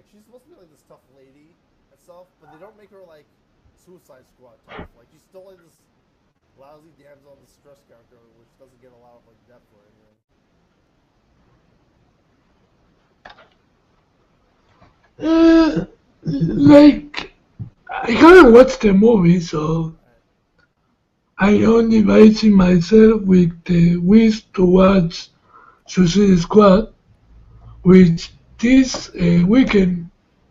like she's supposed to be like this tough lady and stuff, but they don't make her like Suicide Squad tough. Like she's still like this lousy damsel in distress character, which doesn't get a lot of like depth or anything. Like I haven't watched the movie, so Right. I only basing myself with the wish to watch Suicide Squad, which this weekend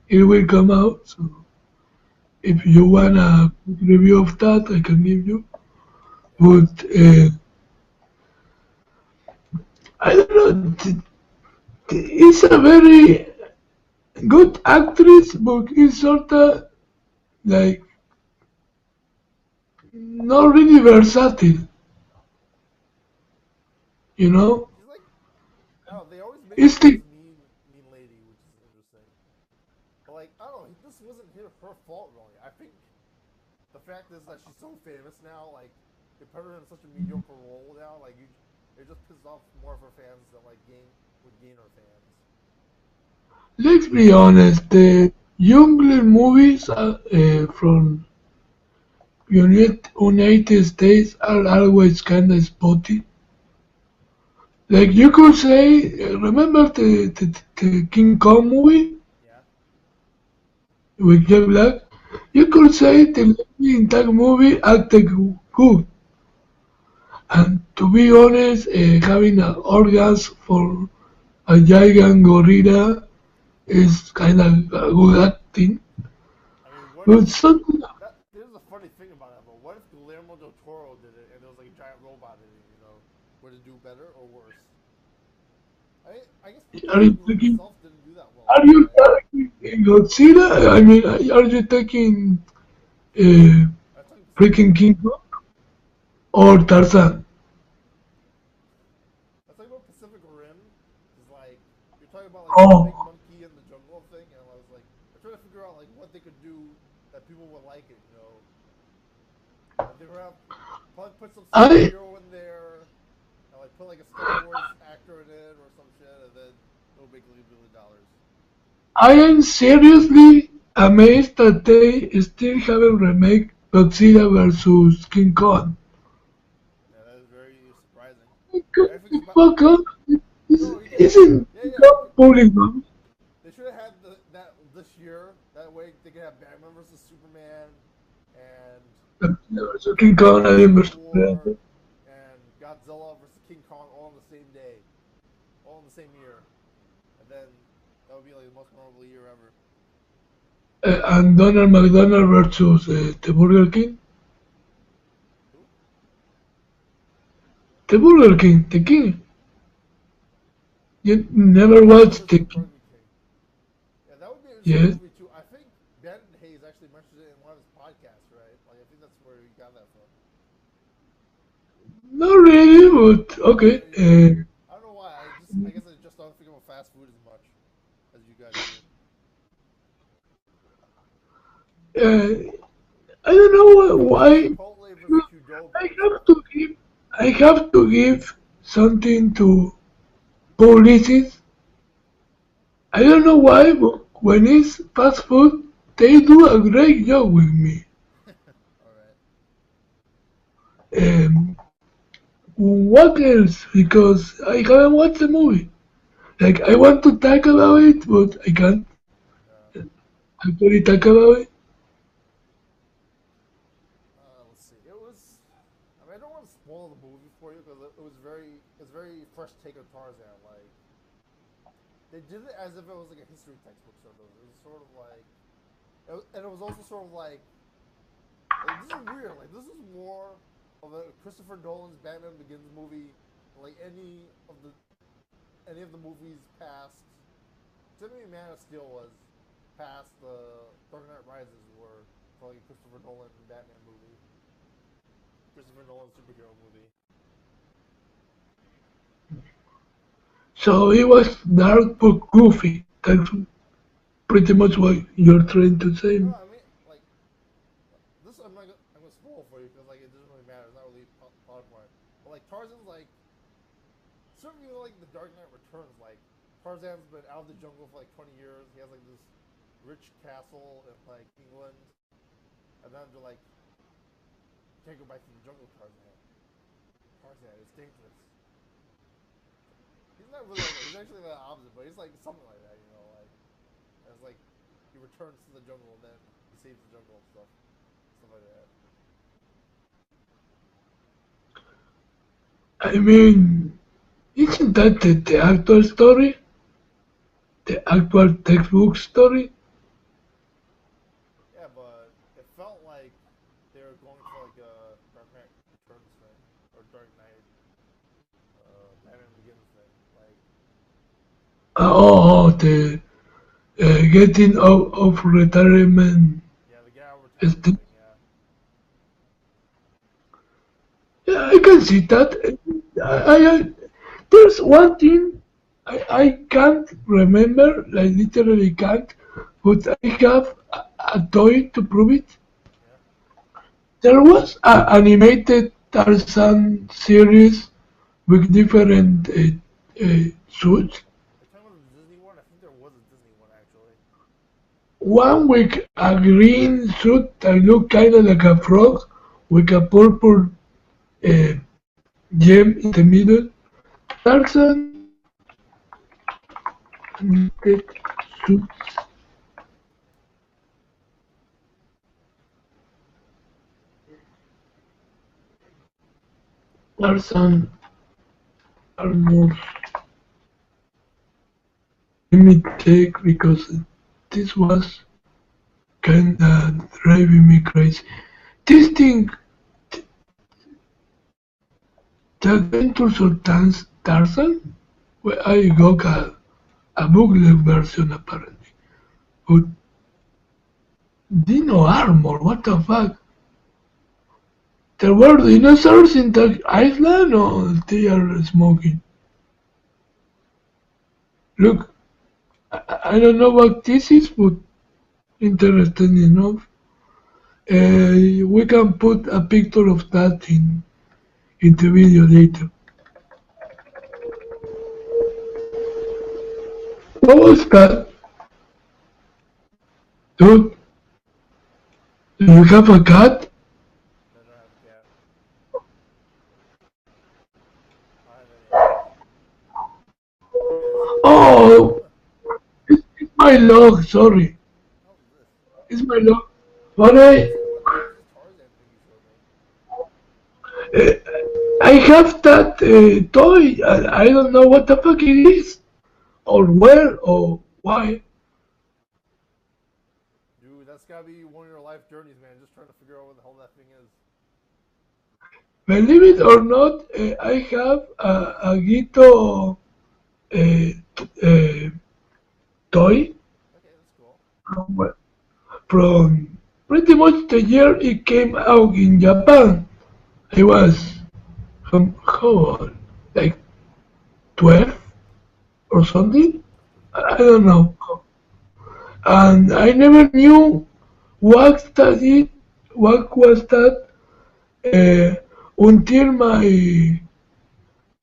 it will come out. So if you want a review of that, I can give you. Yeah. But I don't know. It's a very good actress, but it's sort of like not really versatile. You know, She's like, I don't know, they always make her it's like the this mean lady, which is interesting. But like, I don't know, this wasn't her fault really. I think the fact is that she's so famous now, like they put her in such a mediocre role now, like it just pisses off more of her fans that like gain her fans. let's be honest. The Jungle movies from United States are always kind of spotty. Like you could say, remember the King Kong movie Yeah. with Jack Black? You could say the lady in that movie acted good. And to be honest, having an orgasm for a giant gorilla is kind of a good acting. I mean, what if But something, that? There's a funny thing about that, but what if Guillermo del Toro did it and there was like a giant robot in it? Would it do better or worse? I guess the are you movie taking? itself didn't do that well Are either, you right? talking Godzilla? I mean, are you taking I was talking Pacific freaking Rim. King Kong or Tarzan? I was talking about Pacific Rim, because like you're talking about like the big Oh, monkey in the jungle thing, and I was like, I'm trying to figure out like what they could do that people would like it. Like they would have probably put some I superhero in there, and like put like a Star Wars actor in it or some shit, and then it'll make $1 billion. I am seriously amazed that they still haven't remake Godzilla versus King Kong. Yeah, that is very surprising. Get I think the it's about fuck up! no, you can. Isn't Yeah, King yeah. Kong pulling on? They should have had that this year. That way they could have Batman versus Superman, and Godzilla versus King Godzilla Kong, I versus remember. Thor, and Godzilla versus King Kong all on the same day, all in the same year, and then that would be like the most memorable year ever. And Donald McDonald versus the Burger King. Who? The Burger King, the King. You Oh, never Tarzan watched the versus King. Burger King. Yeah, that would be an interesting Yes. movie too. I think Ben Hayes actually mentioned it in one of his podcasts, right? Like I think that's where he got that from. Not really, but Oh, okay. yeah. I don't know why. I guess I just don't think about fast food as much as you guys do. Uh, I don't know Like why. Chipotle versus Qdoba I or have something. to give. I have to give something to policies. I don't know why, but when it's fast food, they do a great job with me. All right. Um, what else? Because I haven't watched the movie. Like I want to talk about it, but I can't actually talk about it. Let's see. It was. I mean, I don't want to spoil the movie for you because it's very fresh take on Tarzan. Like they did it as if it was like a history textbook sort of. It was sort of like, and it was also sort of like this is weird. Like this is more of a Christopher Nolan's Batman Begins movie, like any of the movies past. Typically, Man of Steel was past the Dark Knight Rises were for like a Christopher Nolan Batman movie, Christopher Nolan superhero movie. So it was dark but goofy. That's pretty much what you're trying to say. No, I mean like this. I'm gonna spoil for you because like it doesn't really matter. It's not really plot point. But like Tarzan's like certainly like the Dark Knight Returns. Like Tarzan's been out of the jungle for like 20 years. He has like this rich castle in like England, and then they're like, you can't go back to the jungle, Tarzan. Tarzan, it's dangerous. He's not really like that. He's actually the opposite, but he's like something like that, you know, like as like he returns to the jungle and then he saves the jungle and stuff like that. I mean, isn't that the actual story? The actual textbook story? Yeah, but it felt like they were going for like a Dark Knight Returns thing or Dark Knight, Batman Begins thing. Like, The getting out of retirement. yeah, the get out of Is retirement the, thing. Yeah, yeah, I can see that. There's one thing I can't remember, like literally can't, but I have a toy to prove it. yeah. There was an animated Tarzan series with different suits. Are you talking about the Disney one? I think there was a Disney one actually. One with a green suit that looked kind of like a frog with a purple uh, gem in the middle. Tarzan animated suit. Tarzan armor. Let me check because this was kinda driving me crazy. This thing, the Adventures of Tarzan, well, I got a booklet version apparently. But Dino Armor, what the fuck? There were dinosaurs in the island or they are smoking? Look, I don't know what this is, but interesting enough. We can put a picture of that in the video later. What was that? Dude, do you have a cat? No, I don't have a cat. I don't have any animals. Anyways, Oh, it's my log, sorry. what the hell is this? It's my log. But What is this Tarzan thing you showed me? uh, I have that toy. I don't know what the fuck it is, or where, or why. Dude, that's gotta be one of your life journeys, man. Just trying to figure out what the hell that thing is. Believe it or not, I have a Gito uh, toy Okay, that's cool. from, from pretty much the year it came out in Japan. I was how old? Like 12 or something? I don't know. And I never knew what that it, what was that until my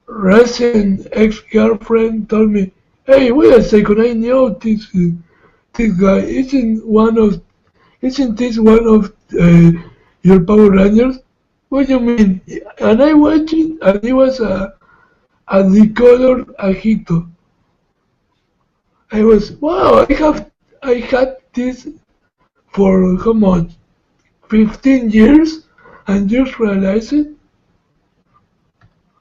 recent ex-girlfriend told me, "Hey, wait a second! I know this guy isn't this one of your Power Rangers? What do you mean?" And I watched it, and it was a decolored Ajito. I was wow! I had this for how much? 15 years, and just realized it.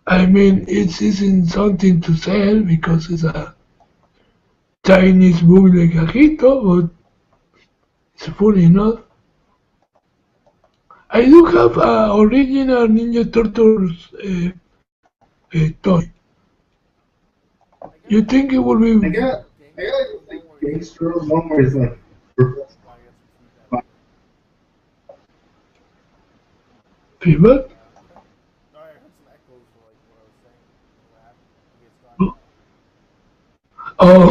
I mean, it isn't something to sell because it's a Chinese bootleg Ajito, but it's funny enough. I do have a original Ninja Turtles toy. I got You like think it would I be got like a gangster one where he's like purple. Oh, I got some feedback here. feedback? Yeah. No, I heard some echoes for like what I was saying. I think it's gone now. Oh,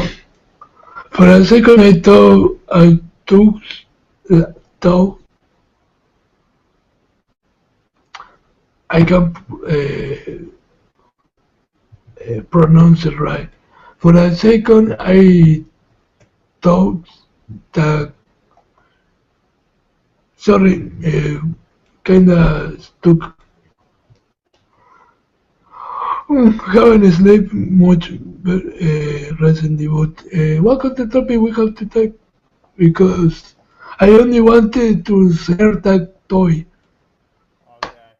for a second I thought I took thought I can pronounce it right. For a second, I thought that, sorry, kinda stuck. Haven't slept much recently, but what was the topic we have to talk? Because I only wanted to share that toy. Okay.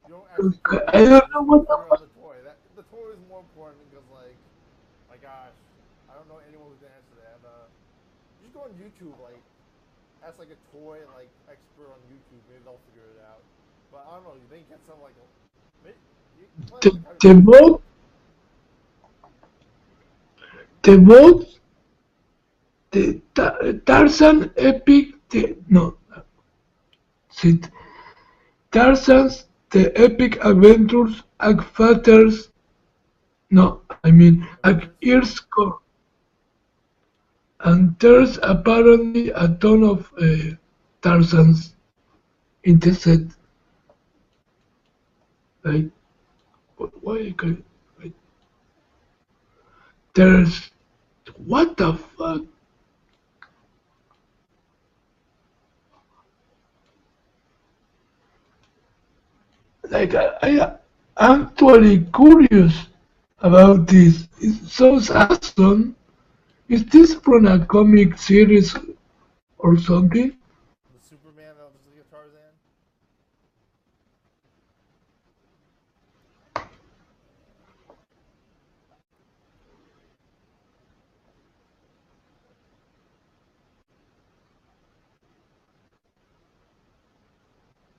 You don't actually care about I the toy. don't You know just want what to the figure out fuck. the toy. That the toy is more important because, like, my gosh, I don't know anyone who can answer that. And, you just go on YouTube, like, ask like a toy like expert on YouTube. Maybe they'll figure it out. But I don't know. You think you get some like, you probably have The, to kind of the research it. boat, the boat, the Tarzan epic, no, shit. Tarzan's The Epic Adventures Ag no, I mean Ag Avengers. Ears Core, and there's apparently a ton of Tarzans in the set. Like, why can like, there's what the fuck? Like, I'm actually curious about this. It sounds awesome. Is this from a comic series or something? The Superman that looks like a Tarzan.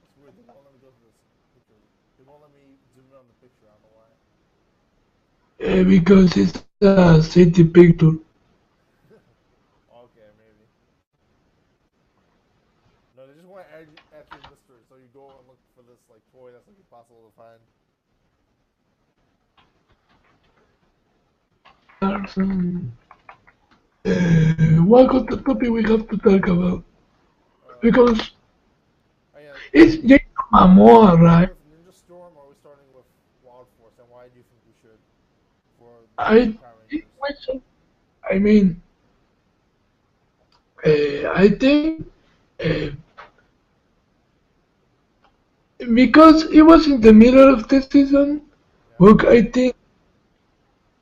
It's weird. They won't let me go to this picture. They won't let me zoom in on the picture. I don't know why. Because it's a city picture. Okay, maybe. No, they just want to add you a mystery, so you go and look for this like toy that's like impossible to find. Tarzan. What was the topic we have to talk about? Uh, Because oh yeah, it's Jason are we Momoa, starting right? with Ninja Storm or are we starting with Wild Force? And why do you think we should for the I Power think Rangers? I mean, I think uh, because it was in the middle of the season, Yeah. look, I think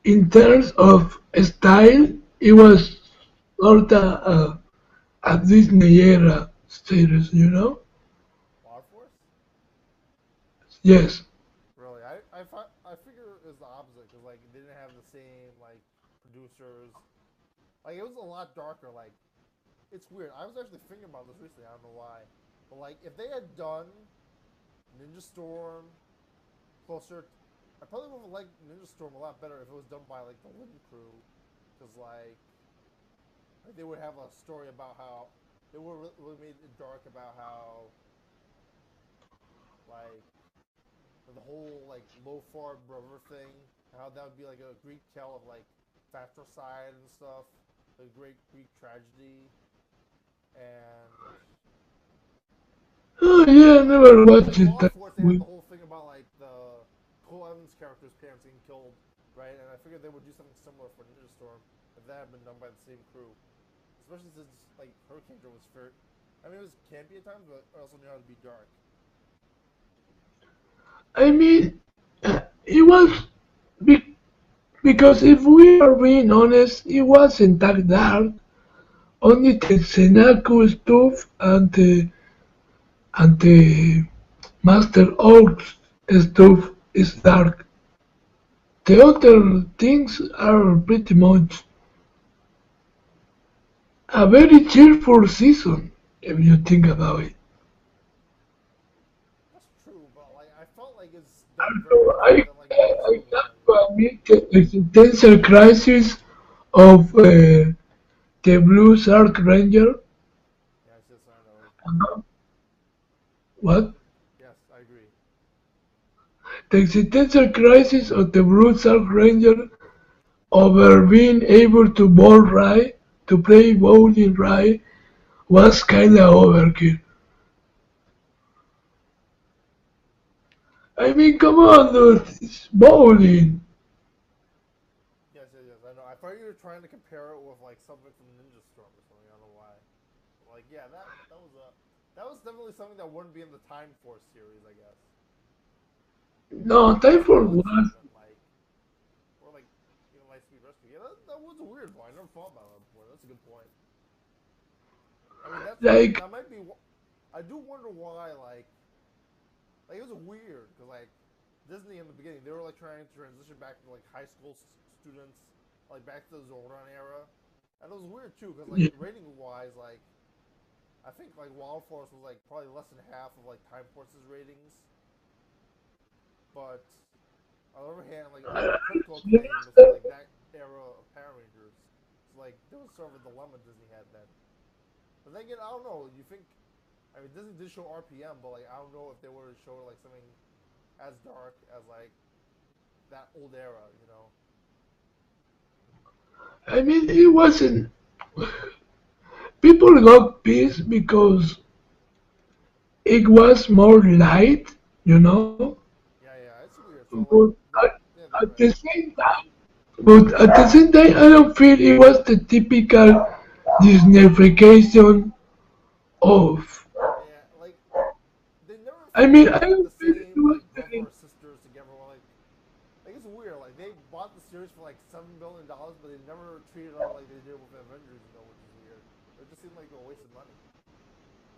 in terms of style, it was sort of a Disney era series, you know? Wild Force? Yes. Really? I figure it was the opposite because like it didn't have the same like producers. Like it was a lot darker. Like it's weird. I was actually thinking about this recently. I don't know why, but like if they had done Ninja Storm closer. I probably would have liked Ninja Storm a lot better if it was done by like the Lin crew, because like they would have a story about how they would really made it dark about how like the whole like Lofar brother thing, how that would be like a Greek tale of like fratricide and stuff, the great Greek tragedy, and Oh yeah, I like never like watched in it Lost that Force they had way. the whole thing about like the Cole Evans character's parents getting killed, right? And I figured they would do something similar for Ninja Storm if that had been done by the same crew, especially since like her character was fair. I mean, it was campy at times, but also knew how to be dark. I mean, it was be- because if we are being honest, it wasn't that dark. Only the Sennaku stuff and the Master Orcs stuff is dark. The other things are pretty much a very cheerful season, if you think about it. That's true, but like I felt like it's done very So different than like Ninja I Storm was have done. You to know? admit the existential crisis of the Blue Shark Ranger. Yes, yes, I know. What? Yes, I agree. The existential crisis of the Blue Shark Ranger over being able to bowl right, to play bowling right, was kinda overkill. I mean, come on, dude, it's bowling. Yes, yes, yes, I know. I thought trying to compare it with like something from Ninja Storm or something. I don't know why. Like, yeah, that was definitely something that wouldn't be in the Time Force series, I guess. No, Maybe Time like for Villains was. even, like or like Lightspeed Rescue. Yeah, that was a weird one. I never thought about that before. That's a good point. I mean, Like, that might be. I do wonder why, it was weird because like Disney in the beginning they were like trying to transition back to like high school students, like back to the Zordon era, and it was weird too because like yeah, rating wise, like I think like Wild Force was like probably less than half of like Time Force's ratings, but on the other hand, like the critical acclaim was for like that era of Power Rangers. So like there was sort of a dilemma Disney had then. But then again, I don't know. You think? I mean, Disney did show RPM, but like I don't know if they were to show like something as dark as like that old era. You know? I mean, it wasn't. People got pissed because it was more light, you know. Yeah, yeah. It's weird. So like, But yeah, they're at right. the same time, but at the same time, I don't feel it was the typical Disneyfication of. Yeah, like they never I felt mean, like I don't the feel it same was like brother or sisters together. Like it's weird. Like they bought the series for like $7 billion, but they never treated it like they did with Avengers. You know, which is weird. It just seemed like a waste of money.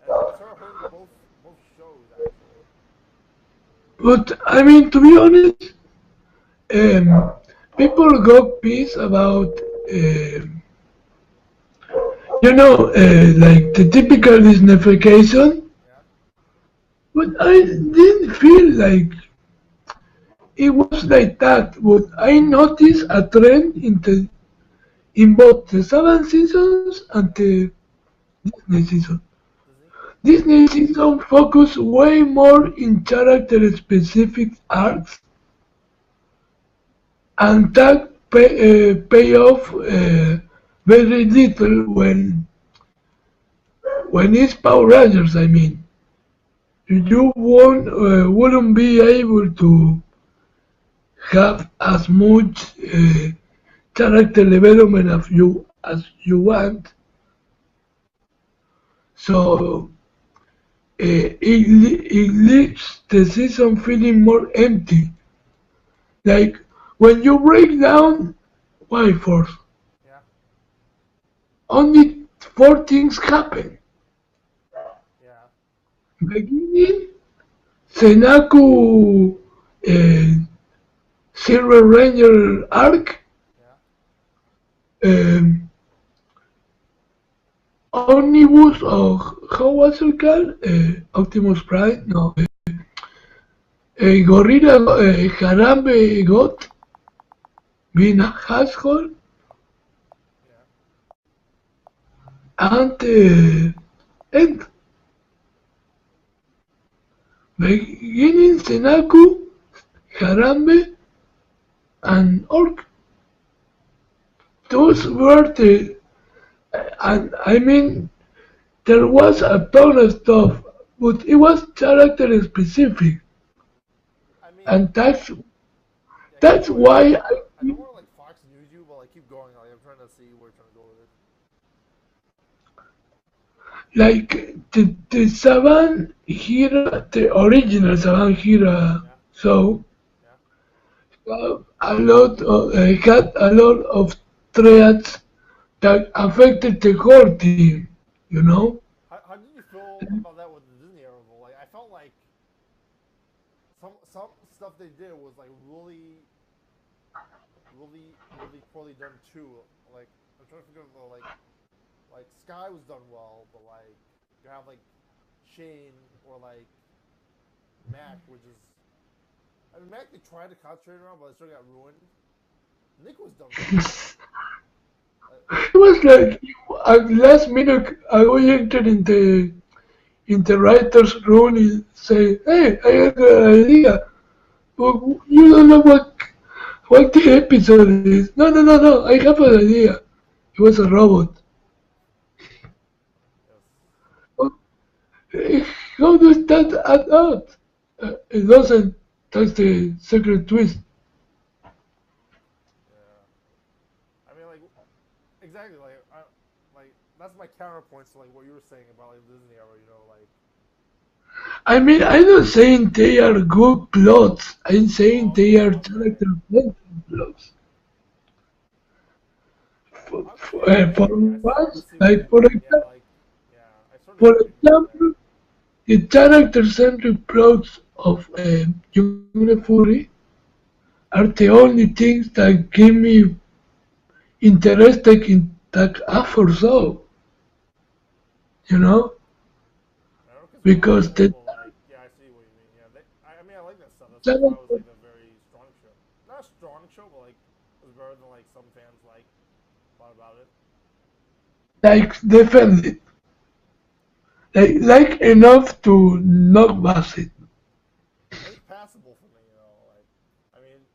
And it sort of hurt both shows actually. But I mean, to be honest, um, people got pissed about, like the typical Disneyfication. Yeah. But I didn't feel like it was like that. But I noticed a trend in both the seven seasons and Yeah. the Disney season. Disney. Disney season focused way more in character specific arcs, and that pay off very little when it's Power Rangers. I mean, you wouldn't be able to have as much character development as you want. So it leaves the season feeling more empty. Like when you break down Y Force, Yeah. only four things happen. Yeah. Beginning, Senaku uh, Silver Ranger arc, Yeah. um, Omnibus, or how was it called? Optimus Prime? No. Gorilla Harambe got being a asshole, Yeah. and beginning Senaku, Harambe, and Orc. Those were and I mean, there was a ton of stuff, but it was character specific, I mean, and yeah. Keep that's going. why I don't want to like Fox News you, but like keep going. Like I'm trying to see where you're trying to go with it. like the Saban Hira, the original Saban Hira Yeah. show, Yeah. had a lot of threats that affected the whole team, you know? How did you feel about that with the Disney era? Like I felt like some stuff they did was like really poorly done too. Like I'm trying to figure out like Sky was done well, but like you have like Shane or like Mac, which is I mean Mac they tried to concentrate around, but it still got ruined. Nick was done well. It was like at last minute I was entered in the writer's room and say, hey, I have an idea. Well, you don't know what the episode is. No, no, no, no, I have an idea. It was a robot. Yes. Well, how does that add up? It doesn't. That's the secret twist. Yeah. I mean like counterpoints to like what you were saying about like the Disney era. You know, like I mean, I'm not saying they are good plots. I'm saying they okay, are okay, character-centered plots. okay. For Maybe I sort of once, see what like you mean. Yeah, like yeah, I sort of for see what you mean there. example, the character-centric plots of Fury are the only things that give me interested in that after so, you know, I don't know because they're because relatable, the but like yeah, I see what you mean. Yeah, I mean I like that stuff. That's why it was character, like a very strong show. Not a strong show, but like it was better than like some fans like thought about it. like defended, like enough to not bust it. It was passable for me, you know. Like I mean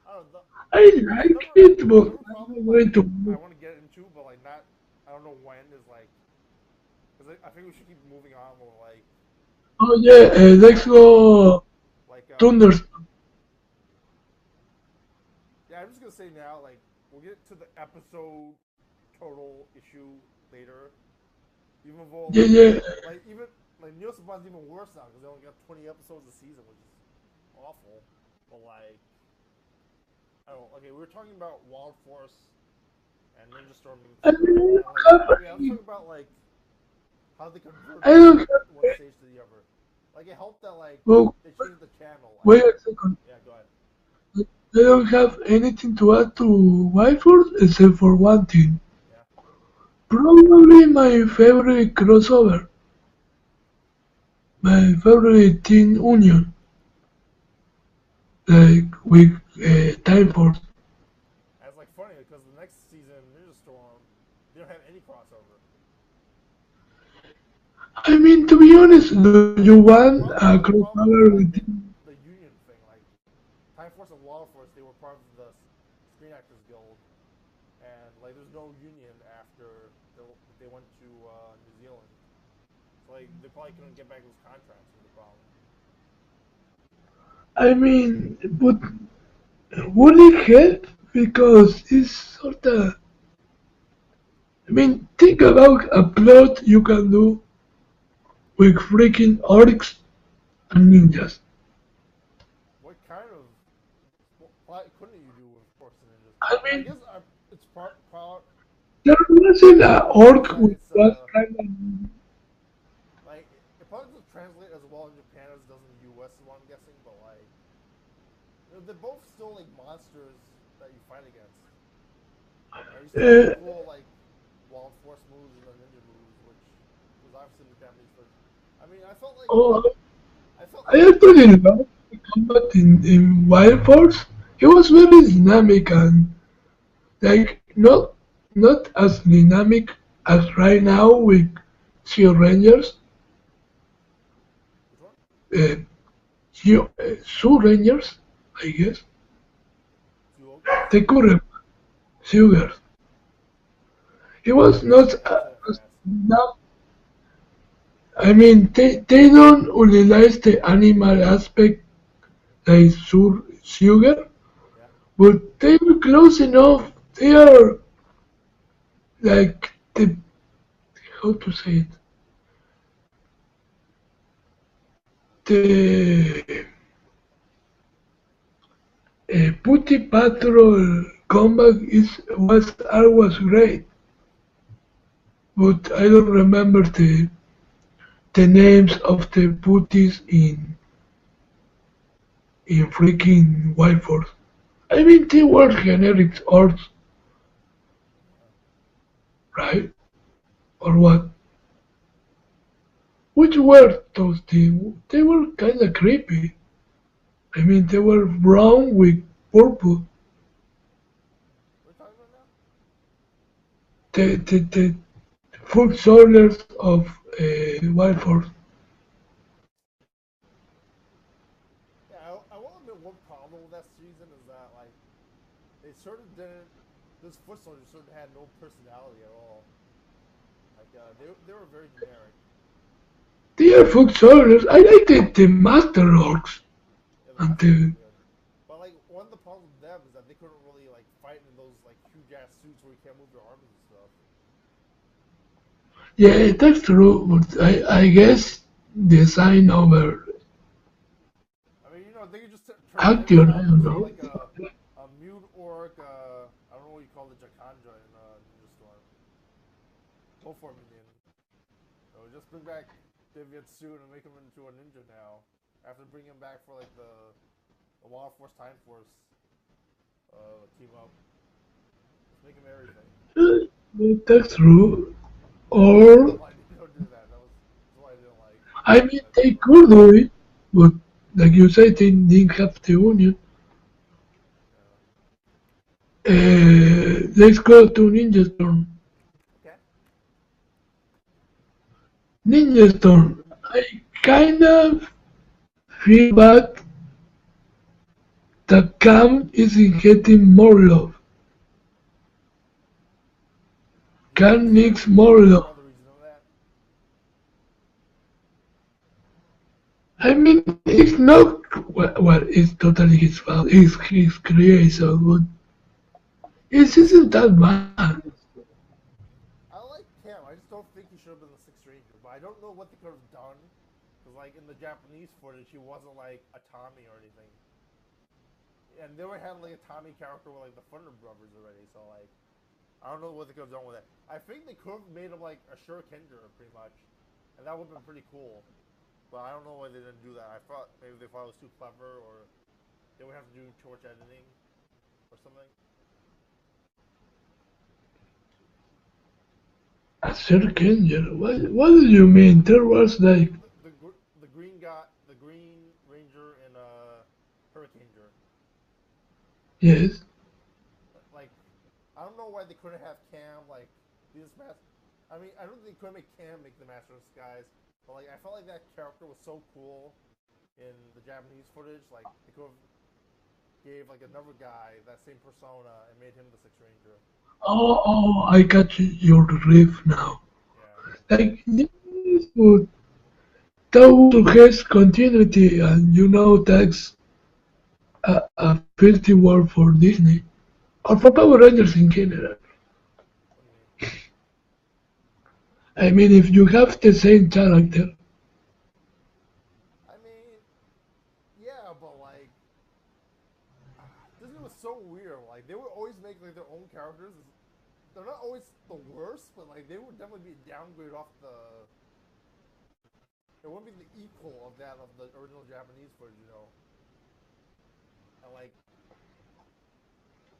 I don't know. I There's like never it, but another I'm problem not like going to. I want to get into, but like not. I don't know when is like because I think we should keep moving on. With, like Oh yeah, let's go like Thunderstorm. yeah. I'm just gonna say now like we'll get to the episode total issue later. Even though Yeah, yeah. like even like Neil Saban's even worse now because they only got 20 episodes a season, which is awful. But like I don't know, okay, we were talking about Wild Force and Ninja Storm being I similar, mean, and like yeah, let's talk about like how they I converted from don't have. one stage to the other. Like it helped that like Well, they changed the channel. Like wait a second. yeah, go ahead. I don't have anything to add to Wyford except for one thing. Yeah. Probably my favorite crossover, my favorite Teen Union, like with Time Force. And it's like funny because the next season Ninja Storm they don't have any crossover. I mean, to be honest, do you want a The problem was crossover with like the union thing. Like Time Force and Wild Force, they were part of the Screen Actors Guild, and like there's no union after they went to New Zealand. So like they probably couldn't get back those contracts. Was the problem. I mean, but would it help? Because it's sort of. I mean, think about a plot you can do with freaking orcs and ninjas. What kind of what couldn't you do with Force and Ninjas? I I mean, I mean, guess it's part. there wasn't It an probably helps orc that with it's that kind of. like it probably doesn't translate as well in Japan as it does in the U.S. is what I'm guessing. But like they're both still like monsters that you fight against. And you still have the Uh, cool like Wild Force moves and the ninja moves, which was obviously in the Japanese version. I mean, oh, I felt I like actually loved the combat in Wild Force. It was very dynamic and like not as dynamic as right now with Sea Rangers. which one? Uh, Sioux Rangers, I guess. Two ogres? The current Sugars. It I was didn't see not that. I didn't see that as fast. enough. I mean, they don't utilize the animal aspect like Sugar, Yeah. but they are close enough. They are like the how to say it. The Putty Patrol combat is was always great, but I don't remember the names of the putties in freaking Wild Force. I mean, they were generic orcs, right? Or what? Which were those things? They were kinda creepy. I mean, they were brown with purple. What are you talking about now? The foot soldiers of Wild Force. Yeah, I will admit one problem with that season is that like they sort of didn't. Those foot soldiers sort of had no personality at all. Like they were very generic. They are foot soldiers. I like the Master Orcs. Yeah, the And master was the, good. But like one of the problems with them is that they couldn't really like fight in those like huge ass suits where you can't move your arms and stuff. Yeah, that's true, but I guess design over I mean, they could just they actor, could I have him don't say know. like a mute orc. I don't know what you call the Jakandra in Ninja Storm. Go for it, minion. Just bring back Vivian soon and make him into a ninja now. After bringing him back for like the Wild Force Time Force team up, just make him everything. That's true. I don't Or, like they don't do that. That's what I didn't like. I mean, That they never. could do it, but like you said, they didn't have the union. Yeah. Let's go to Ninja Storm. Okay. Ninja Storm. I kind of feel bad that Cam isn't getting more love. Do you think Cam so? needs Do you think more there's love. another reason of that? I mean, it's not well, it's totally his fault. It's his creation, but it isn't that bad. I like Cam. I just don't think he should have been the Sixth Ranger. But I don't know what they could have done. Because, like, in the Japanese footage, he wasn't, like, a Tommy or anything. And they were had, like, a Tommy character with, like, the Thunder Brothers already. So, like, I don't know what they could have done with that. I think they could have made him, like, a Shurikenger, pretty much. And that would have been pretty cool. But I don't know why they didn't do that. I thought maybe they thought it was too clever, or they would have to do too much editing or something. A Serkenger? What do you mean? There was Like like, the green guy, the Green Ranger and Hurricaneer. yes. Like, I don't know why they couldn't have Cam like be this master. I mean, I don't think they couldn't make Cam make the Master of Disguise, but like I felt like that character was so cool in the Japanese footage. Like they could have gave like another guy that same persona and made him the Sixth Ranger. I got your riff now. Yeah. Like, yes, but that also has continuity, and that's a filthy word for Disney, or for Power Rangers in general. What do you mean? I mean, if you have the same character, I mean, yeah, but like Disney was so weird. Like they would always make like their own characters. They're not always the worst, but like they would definitely be a downgrade off the. It wouldn't be the equal of that of the original Japanese footage. And like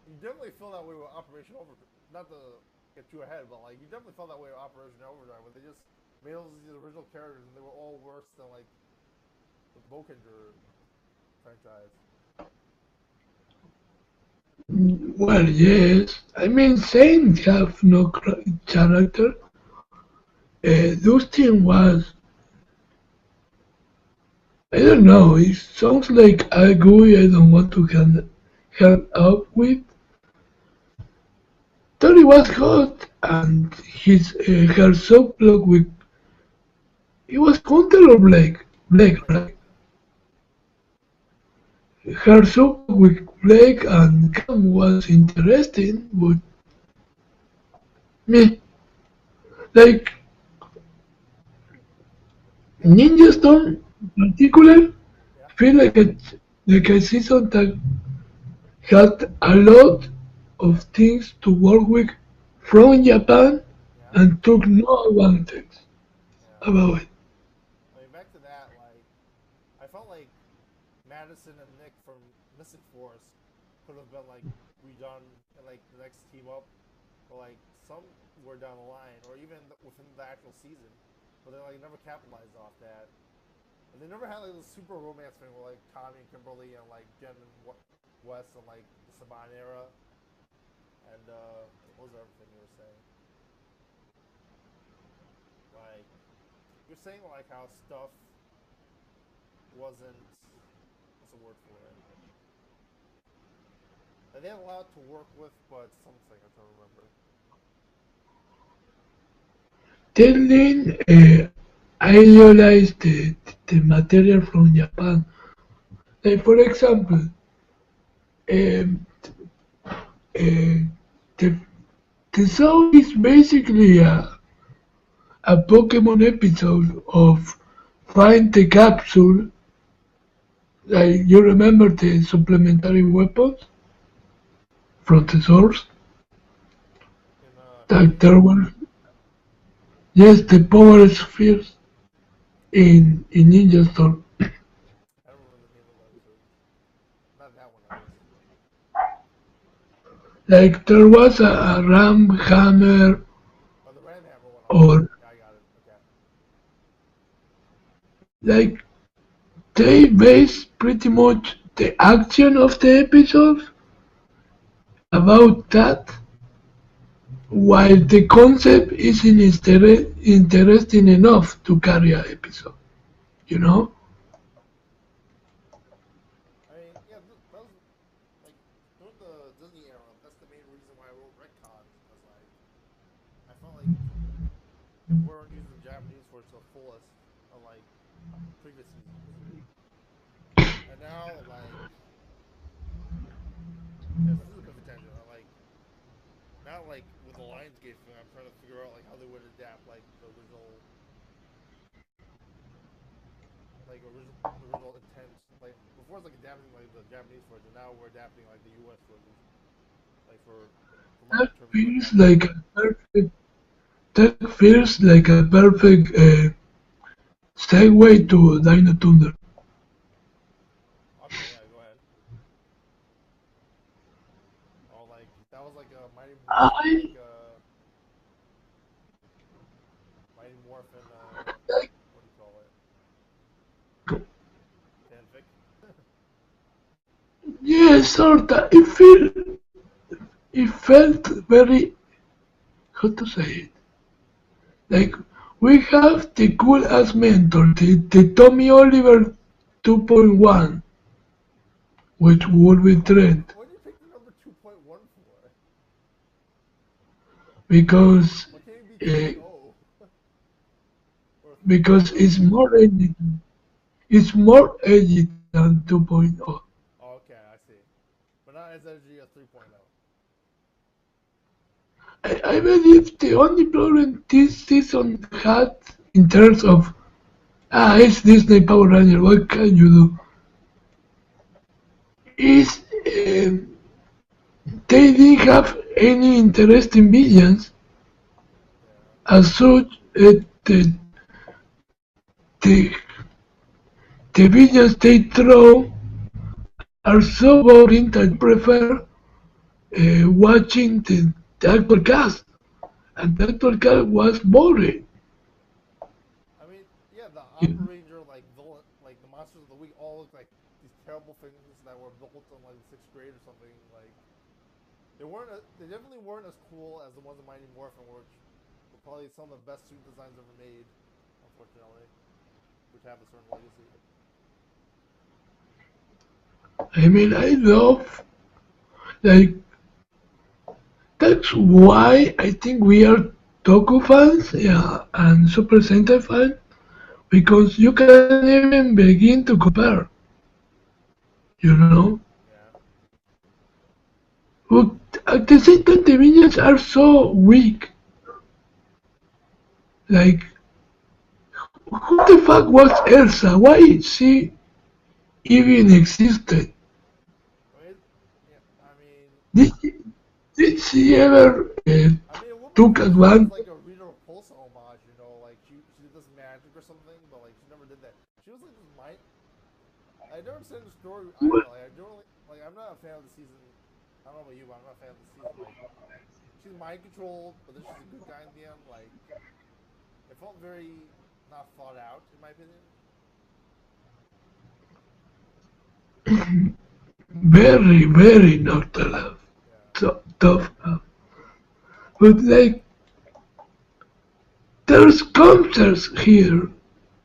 you definitely feel that way with Operation Overdrive. Not to get too ahead, but like you definitely felt that way with Operation Overdrive, where they just made all these original characters and they were all worse than like the Bokenger franchise. well, yes. I mean, Saints have no character. Dustin was, I don't know, it sounds like a GUI I don't want to help up with. Thought he was hot, and his hair so blocked with. It was Hunter or Blake? Blake, Blake. right? Her so with Blake and Cam was interesting, but me, like Yeah, I Ninja mean, Storm in particular, yeah, feel like a season that had a lot of things to work with from Japan yeah, and took no advantage yeah. about it. I mean, back to that, like, I felt like Madison and Nick from Mystic Force could have been like redone in like the next team up, or like somewhere down the line, or even within the actual season. But they like never capitalized off that, and they never had like this super romance thing with like Tommy and Kimberly and like Jen and West and like the Saban era. And what was the other thing you were saying? Like you're saying like how stuff wasn't what's the word for it? Like they had a lot to work with, but something I don't remember. Telling idealize the material from Japan. Like for example, um, uh, the, the show is basically a Pokemon episode of Find the Capsule. Like you remember the supplementary weapons from the source? in Like Heavy? there were, yes, the power spheres in Ninja Storm. I don't remember the name of the episode. Not that one, at least. Like there was a ram hammer Oh, the Ram Hammer one. Okay. or Yeah, I got it. Okay. like they base pretty much the action of the episode about that, while the concept isn't interesting enough to carry an episode, you know? I mean, yeah, that was like during the Disney era. That's the main reason why I wrote retcons, because like I felt like they weren't using the Japanese for its fullest, unlike previous seasons. And now, like, yes, this is a bit of a tangent. I like now, like with the Lionsgate thing, I'm trying to figure out like how they would adapt like the original intent. Like before, it's like adapting like the Japanese version. Now we're adapting like the U.S. version, like for That modern terms of feels adapting. like a perfect that feels like a perfect segue to Dino Thunder. Okay, yeah, go ahead. Oh, like that was like a Mighty Morphin, I Mighty Morphin. What do you call it? Fanfic. yeah, sorta. It felt very, how to say it? Like we have the cool ass mentor, the Tommy Oliver 2.1, which would be trend What do you pick the number 2.1 for? because What can't it be uh, 2.0 or because 3.0? it's more edgy than 2.0. Oh, okay, I see. But not as edgy as 3.0. I believe the only problem this season had in terms of it's Disney Power Ranger, what can you do? Is they didn't have any interesting villains Yeah. as such. The the villains they throw are so boring that you prefer watching the actual cast, and the actual cast was boring. I mean, yeah, the You Opera Ranger, like villain, like the monsters of the week, all look like these terrible things that were built in like the sixth grade or something. Like they weren't, they definitely weren't as cool as the ones in Mighty Morphin, which were probably some of the best suit designs ever made. Unfortunately, which have a certain legacy. I mean, I love like that's why I think we are Toku fans, yeah, and Super Sentai fans because you can even begin to compare, you know. Yeah. But at the same time, the villains are so weak. Like, who the fuck was Elsa? Why she even existed? I mean, yeah. Did, did she ever I mean, it would make took sense if she was advantage? like a Rita Repulsa homage, you know, like she did this magic or something, but like she never did that. She was like this mind. I don't understand the story either. Like I don't like. I'm not a fan of the season. I don't know about you, but I'm not a fan of the season. Like she's mind controlled, but then she's a good guy in the end. Like it felt very not thought out, in my opinion. Very, very not allowed. Yeah. So tough. But like, there's concerts here,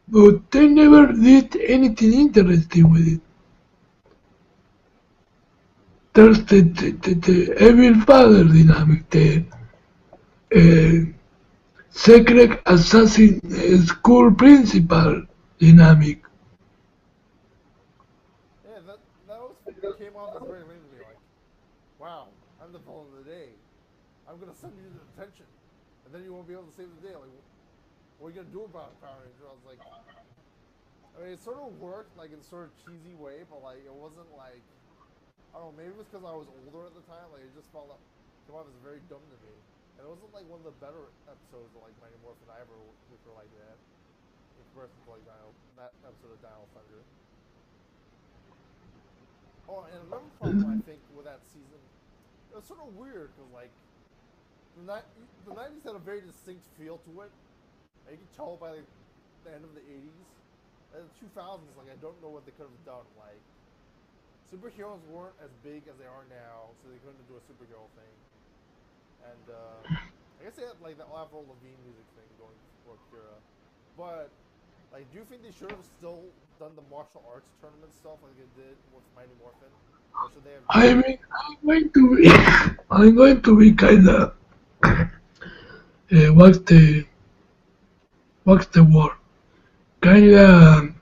but they never did anything interesting with it. There's the evil father dynamic, the uh, secret assassin school principal dynamic. Yeah, that was came off as very lame to me. Like, wow, I'm the villain of the day. I'm gonna send you to detention, and then you won't be able to save the day. Like, what are you gonna do about Power Ranger? I was like, I mean, it sort of worked like in a sort of cheesy way, but like it wasn't like I don't know. Maybe it was because I was older at the time. Like it just felt like came off as very dumb to me, and it wasn't like one of the better episodes of like Mighty Morphin I ever looked for like that. In comparison to like that episode of Dino Thunder. Oh, and another problem I think with that season, it was sort of weird because like the 90s had a very distinct feel to it. You can tell by like, the end of the 80s. And the 2000s, like I don't know what they could have done. Like superheroes weren't as big as they are now, so they couldn't do a superhero thing. And I guess they had like the Avril Lavigne music thing going for Kira. But like, do you think they should have still done the martial arts tournament stuff like they did with Mighty Morphin? Or should they have? I mean, I'm going to be kinda what's the word? Kinda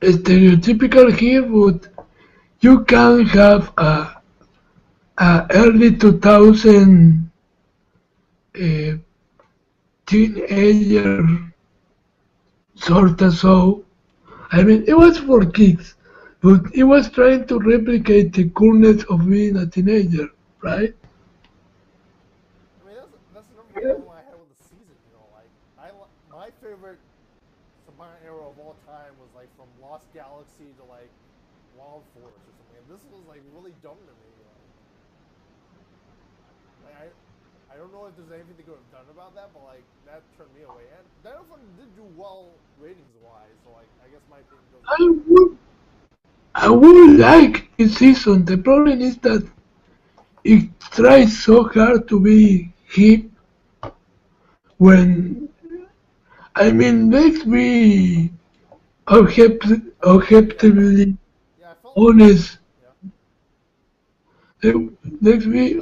stereotypical here, but you can have a early 2000 uh, teenager sort of show. I mean, it was for kids, but it was trying to replicate the coolness of being a teenager, right? I mean, that's another problem I had with the season. You know, like my favorite Saban era of all time was like from Lost Galaxy to like Wild Force or something. And this was like really dumb to me. Like I don't know if there's anything they could have done about that, but like that turned me away. And Dino Thunder did do well ratings wise, so like I guess my opinion goes. I would, I would like this season. The problem is that it tries so hard to be hip when, I mean, let's be objectively Yeah, I felt. honest. Yeah. Let's be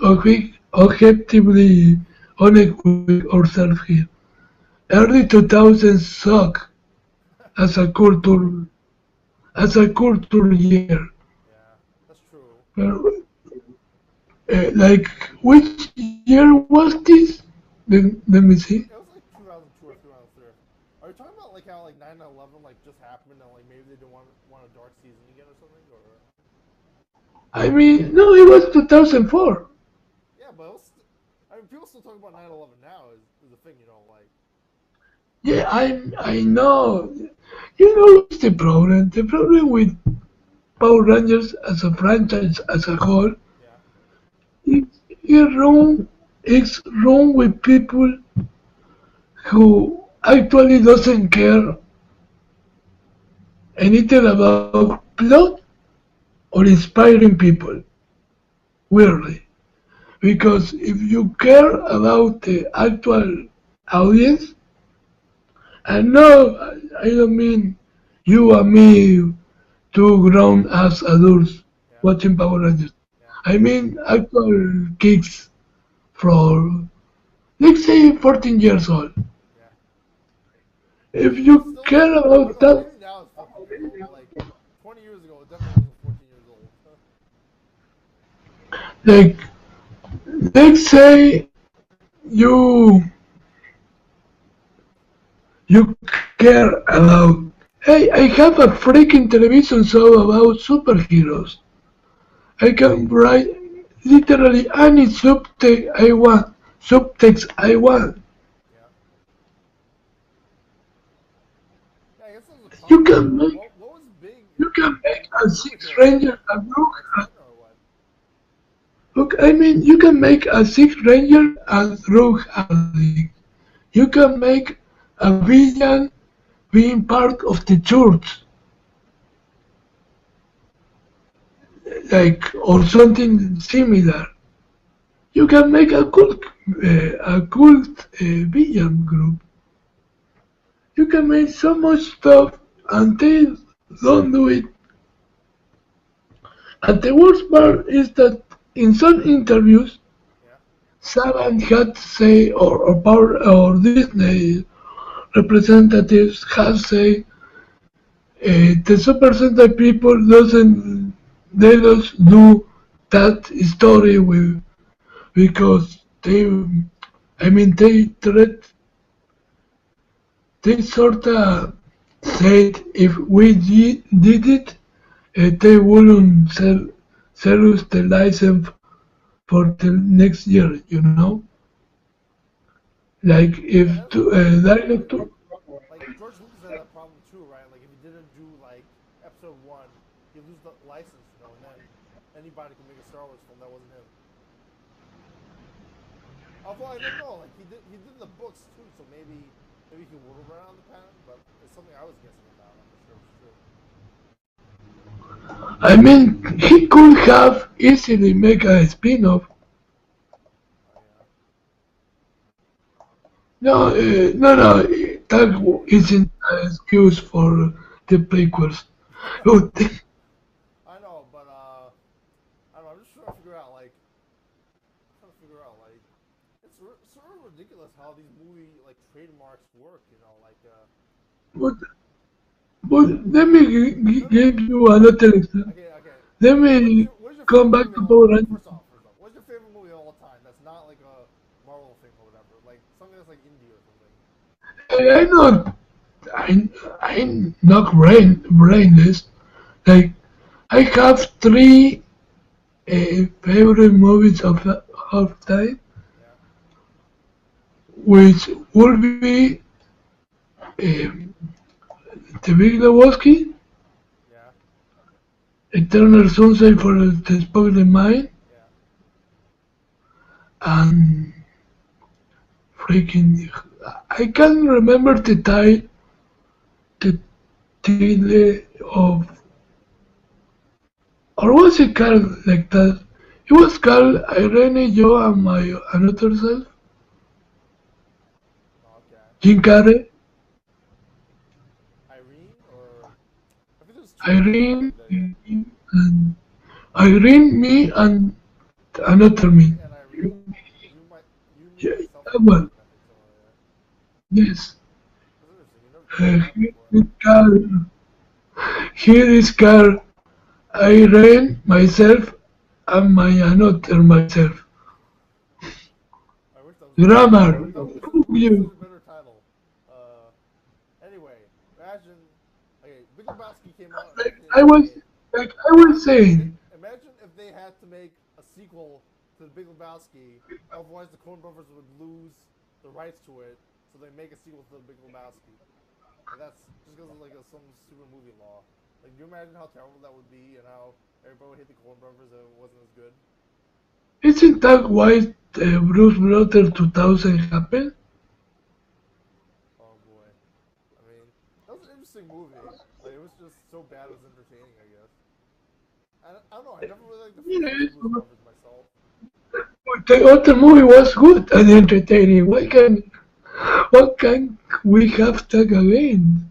objectively honest with ourselves here. Early 2000s suck as a culture year. Yeah, that's true. Uh, like which year was this? Let me see. It was like 2002 or 2003. Are you talking about like how like 9/11 like just happened and like maybe they didn't want a dark season again or something? Or I mean, no, it was 2004. yeah, but it was, I mean people still talk about 9/11 now is the thing, you know, like Yeah, I know. You know what's the problem? The problem with Power Rangers as a franchise as a whole, yeah, it's wrong. It's wrong with people who actually doesn't care anything about plot or inspiring people. Weirdly, because if you care about the actual audience, and no, I don't mean you and me, two grown ass adults yeah, watching Power Rangers. yeah, I mean actual kids from, let's say, 14 years old. yeah. If It's you still care I don't about know, that, maybe now it's 14 years old, but like 20 years ago it definitely wasn't 14 years old. like, let's say you you care about, hey, I have a freaking television show about superheroes. I can write literally any subtext I want. Yeah, yeah. I guess that was a You problem. Like, can make what was big you can make a in Six superheroes Ranger a back Rogue. then, or what? Look, I mean, you can make a Six Ranger and Rogue Harley. You can make a villain being part of the church, like, or something similar. You can make a cult villain group. You can make so much stuff, and they don't do it. And the worst part is that in some interviews, Yeah, Saban had to say, or Power or Disney representatives have say, the Super Sentai people doesn't, they just do that story with, because they I mean, they sorta said if we did it, they wouldn't sell us the license for the next year, you know? Like Yeah, if that's the thing. director, Like George Lucas had that problem too, right? Like if he didn't do like episode one, you lose the license, and then anybody can make a Star Wars film that wasn't him. Although I don't know, like he did the books too, so maybe he can whittle around the patent, but it's something I was guessing about. I'm not sure if it's true. I mean, he could have easily make a spin-off. Oh yeah. No, no, that isn't an excuse for the prequels. But I know, but I don't know. I'm just trying to figure out it's sort of ridiculous how these movie like trademarks work. You know, like but, but let me no, no. give you another example. Okay, okay. Let What's me your what's your come favorite back movie to of all? Power Rangers. First off, what's your favorite movie of all time? That's not like a Marvel thing or whatever. Like something that's like indie or something. I know I'm not brainless. Like I have three favorite movies of time, Yeah, which would be um, The Big Lebowski, yeah, Eternal Sunshine for the Spotless Mind, yeah. and freaking I can't remember the title of, or was it called like that? It was called Irene, Joe, and my another self, Okay. Jim Carrey, Irene or I think there's two movies called Irene, like that. Yeah. and Irene, me, and another me. Me and Irene. You, me, Yeah, myself, and that one. Irene. I think something like that. Yes. That's interesting. You never told me that Here before. is called, here is called Irene, myself, and my another myself. I wish that was better. Grammar. That Fuck would be such you. a better title. Anyway, imagine. Okay, Big Lebowski came out in Like I was 1988. like I was saying, Imagine if they had to make a sequel to the Big Lebowski. Otherwise, the Coen Brothers would lose the rights to it, so they make a sequel to the Big Lebowski. And that's just because of like some super movie law. Like, do you imagine how terrible that would be, and how everybody would hate the Coen Brothers and it wasn't as good? isn't that why Bruce Brother 2000 happened? Oh boy. I mean, that was an interesting movie. Like, it was just so bad it was entertaining, I guess. I don't know. I never really liked the first Yes, Blues Brothers myself. but the other movie was good and entertaining. Why can't we have that again?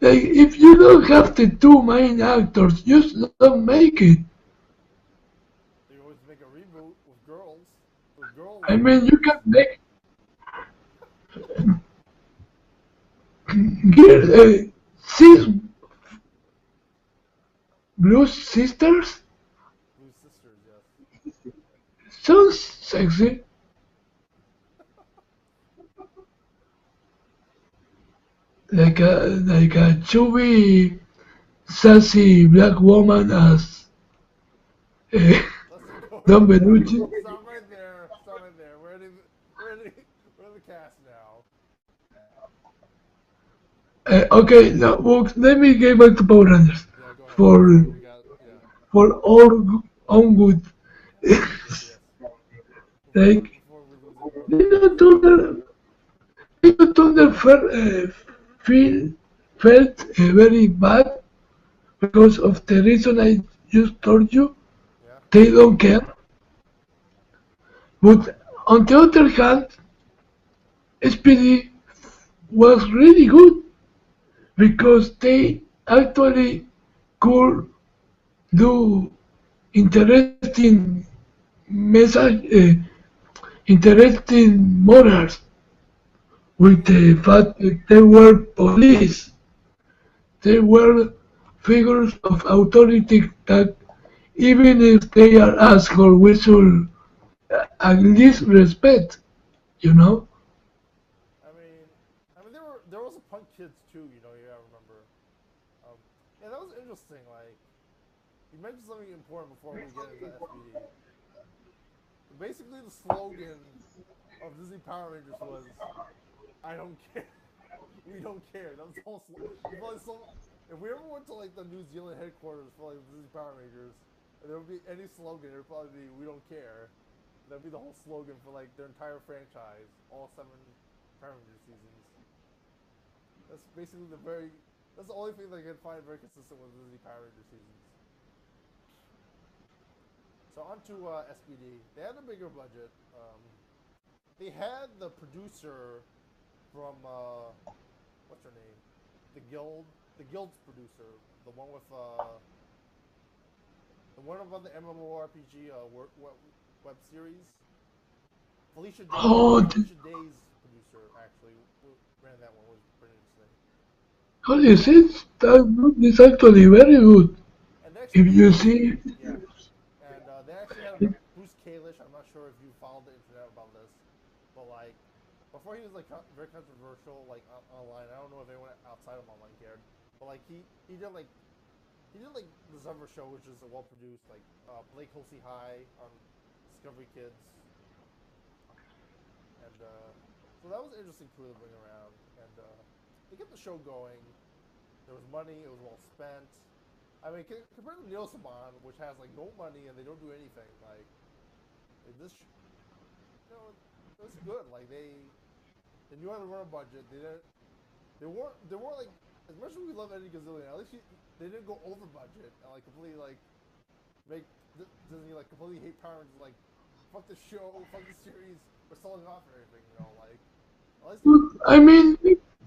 Like if you don't have the two main actors, just don't make it. They always make a reboot with girl I lead mean, you can actors. make get six Blues Sisters. Blues Sisters, yes. Sounds sexy. Like a chubby, sassy black woman as uh, Let's go. Don Belushi. Stop right there. Stop right there. We're in the cast now. Okay, now well, let me get back to Power Rangers Yeah, go ahead. for Sorry, we got yeah. for all own good. Yes, yes. Like Before we lose everyone. Little Thunder, Little Thunder felt very bad because of the reason I just told you. Yeah. They don't care. But on the other hand, SPD was really good because they actually could do interesting message, interesting morals with the fact that they were police. They were figures of authority that even if they are assholes, we should at least respect, you know. I mean, there was a punk kids too. You know, you gotta remember. Um, yeah, that was interesting. Like you mentioned something important before we get into SPD. Basically, the slogan of Disney Power Rangers was "I don't care, we don't care." That was the whole. It's probably so. If we ever went to like the New Zealand headquarters for like Disney Power Rangers, and there would be any slogan, it would probably be "We don't care." That'd be the whole slogan for like their entire franchise, all 7 Power Ranger seasons. That's basically the very. That's the only thing that I can find very consistent with Disney Power Ranger seasons. So on to SPD. They had a bigger budget. They had the producer from what's her name? The Guild. The Guild's producer, the one with the one about the MMORPG web series. Felicia Day. Oh, Felicia Day's producer actually ran that one. Was pretty interesting. holy shit, that book is actually very good. And actually, If you see, yeah, and they actually had Bruce Kalish. I'm not sure if you followed the internet about this, but like before he was like very controversial like online. I don't know if anyone outside of online cared, but like he did like the Summer Show, which is a well produced like Blake Hulsey High on Discovery Kids, and so that was an interesting crew to bring around, and they kept the show going. There was money; it was well spent. I mean, compared to Neo Saban, which has like no money and they don't do anything, like this, you know, it was good. Like they knew how to run a budget. They weren't like as much as we love Eddie Gazillion. At least they didn't go over budget and like completely like make Disney like completely hate Power Rangers. Like fuck the show, fuck the series, we're selling off and everything. You know, like at least I mean,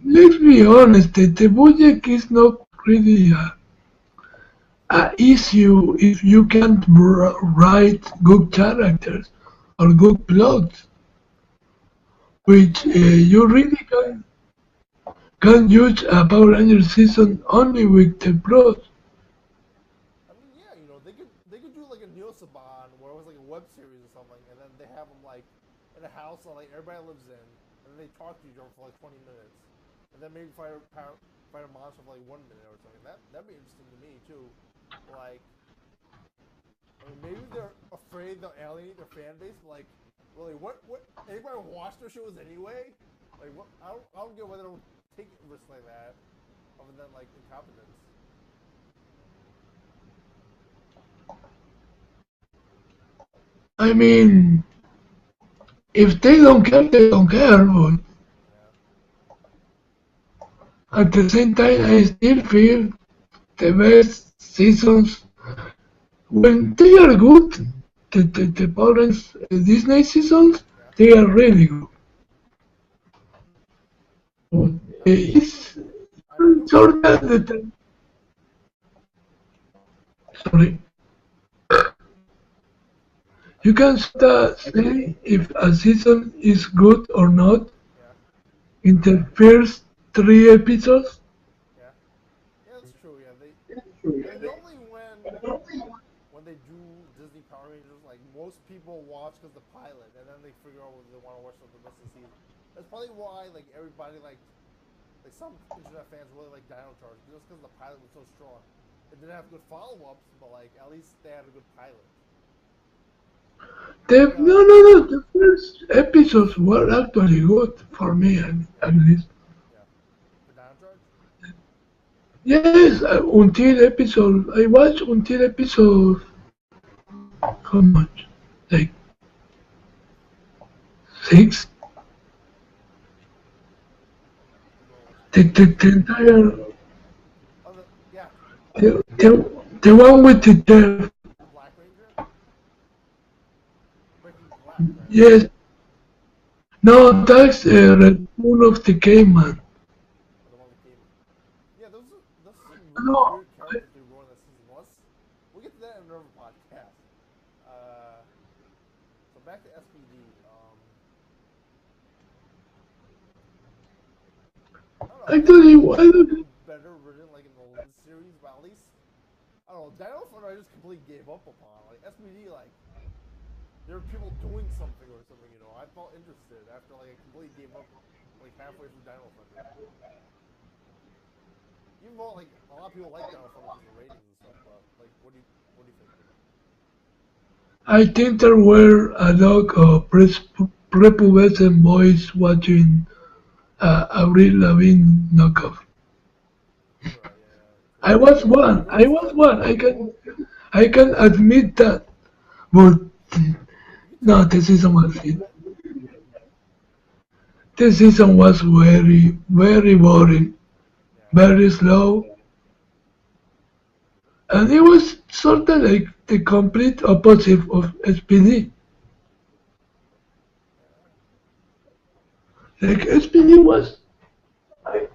let's be honest, the budget is not really a issue if you can't write good characters or good plots, I mean which yeah. you really can judge a Power Rangers season only with the plot. I mean, yeah, you know, they could do like a Neo Saban where it was like a web series or something, and then they have them like in a house that like everybody lives in, and then they talk to each other for like 20 minutes, and then maybe fight a monster for like 1 minute or something. That'd be interesting to me too. Like, I mean, maybe they're afraid they'll alienate their fan base, but like, really, what anybody watch their shows anyway? Like, what? I don't get whether they'll take risks like that, other than like incompetence. I mean, if they don't care, they don't care, but Yeah. at the same time, I still feel the best seasons, when they are good, the Power Rangers Disney seasons, Yeah. they are really good. But I mean, it's I feel sort of sorry. You can sort of say if a season is good or not yeah, in the first 3 episodes. yeah, yeah. That's true. Yeah, I mean, normally when they do Disney Power Rangers, like most people watch because the pilot, and then they figure out whether they want to watch the rest of the season. That's probably why like everybody like some internet fans really like Dino Charge just because the pilot was so strong. It didn't have good follow ups, but like at least they had a good pilot. The, And no, no, no, the first episodes were actually good for me, yeah, at least. yeah, for Dino Charge. Yes, until episode, I watched until episode, how much? Like 6? Remember which one? The entire, Oh, yeah, the one with the death. the Black Ranger, Breaking Black, right? Yes, no, that's Return of the Caveman. Or the one that came. Yeah, those are some really No, weird characters they wrote in that season. We'll get to that in another podcast. Uh, so back to SPD. I don't know. actually, SPD I I feel like don't, was better written like in the old series, but at least I don't know. Dino Thunder I just completely gave up upon. Like SPD, like there were people doing something or something. You know, I felt interested after like I completely gave up like halfway through Dino Thunder. Even though like a lot of people like Dino Thunder because of the ratings and stuff, but like, what do you think? I think there were a lot of prepubescent boys watching Avril Lavigne knockoff. You're right, yeah, I yeah. was one. It I was was fun. one. I can admit that. But You can tell no, me the that you season can was admit it. that. The season was very, very boring, Yeah. very slow, and it was sort of like the complete opposite of SPD. Yeah. Like SPD was,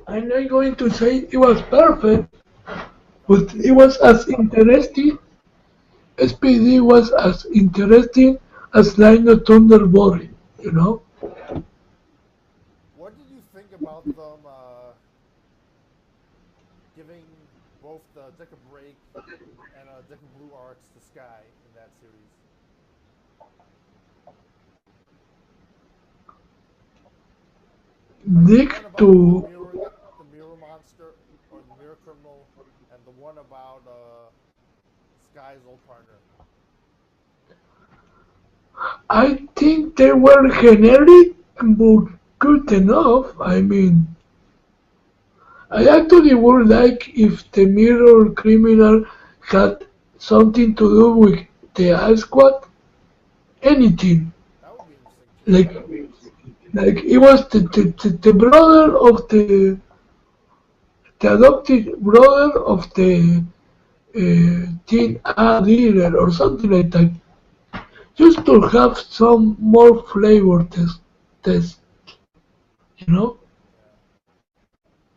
I'm not going to say it was perfect, No, but for it sure. was as interesting. SPD was as interesting as Line of Thunder boring, you know? What did you think about them giving both the Deca Break and Deca Blue arcs to Sky in that series? Like the Nick one about to the mirror monster or the mirror criminal, and the one about Sky's old partner. I think they were generic but good enough. I mean, I actually would like if the mirror criminal had something to do with the I Squad. Anything. That would be interesting too. Like, like it was the brother of the adopted brother of the teen A dealer or something like that. Just to have some more flavor test, you know? Yeah.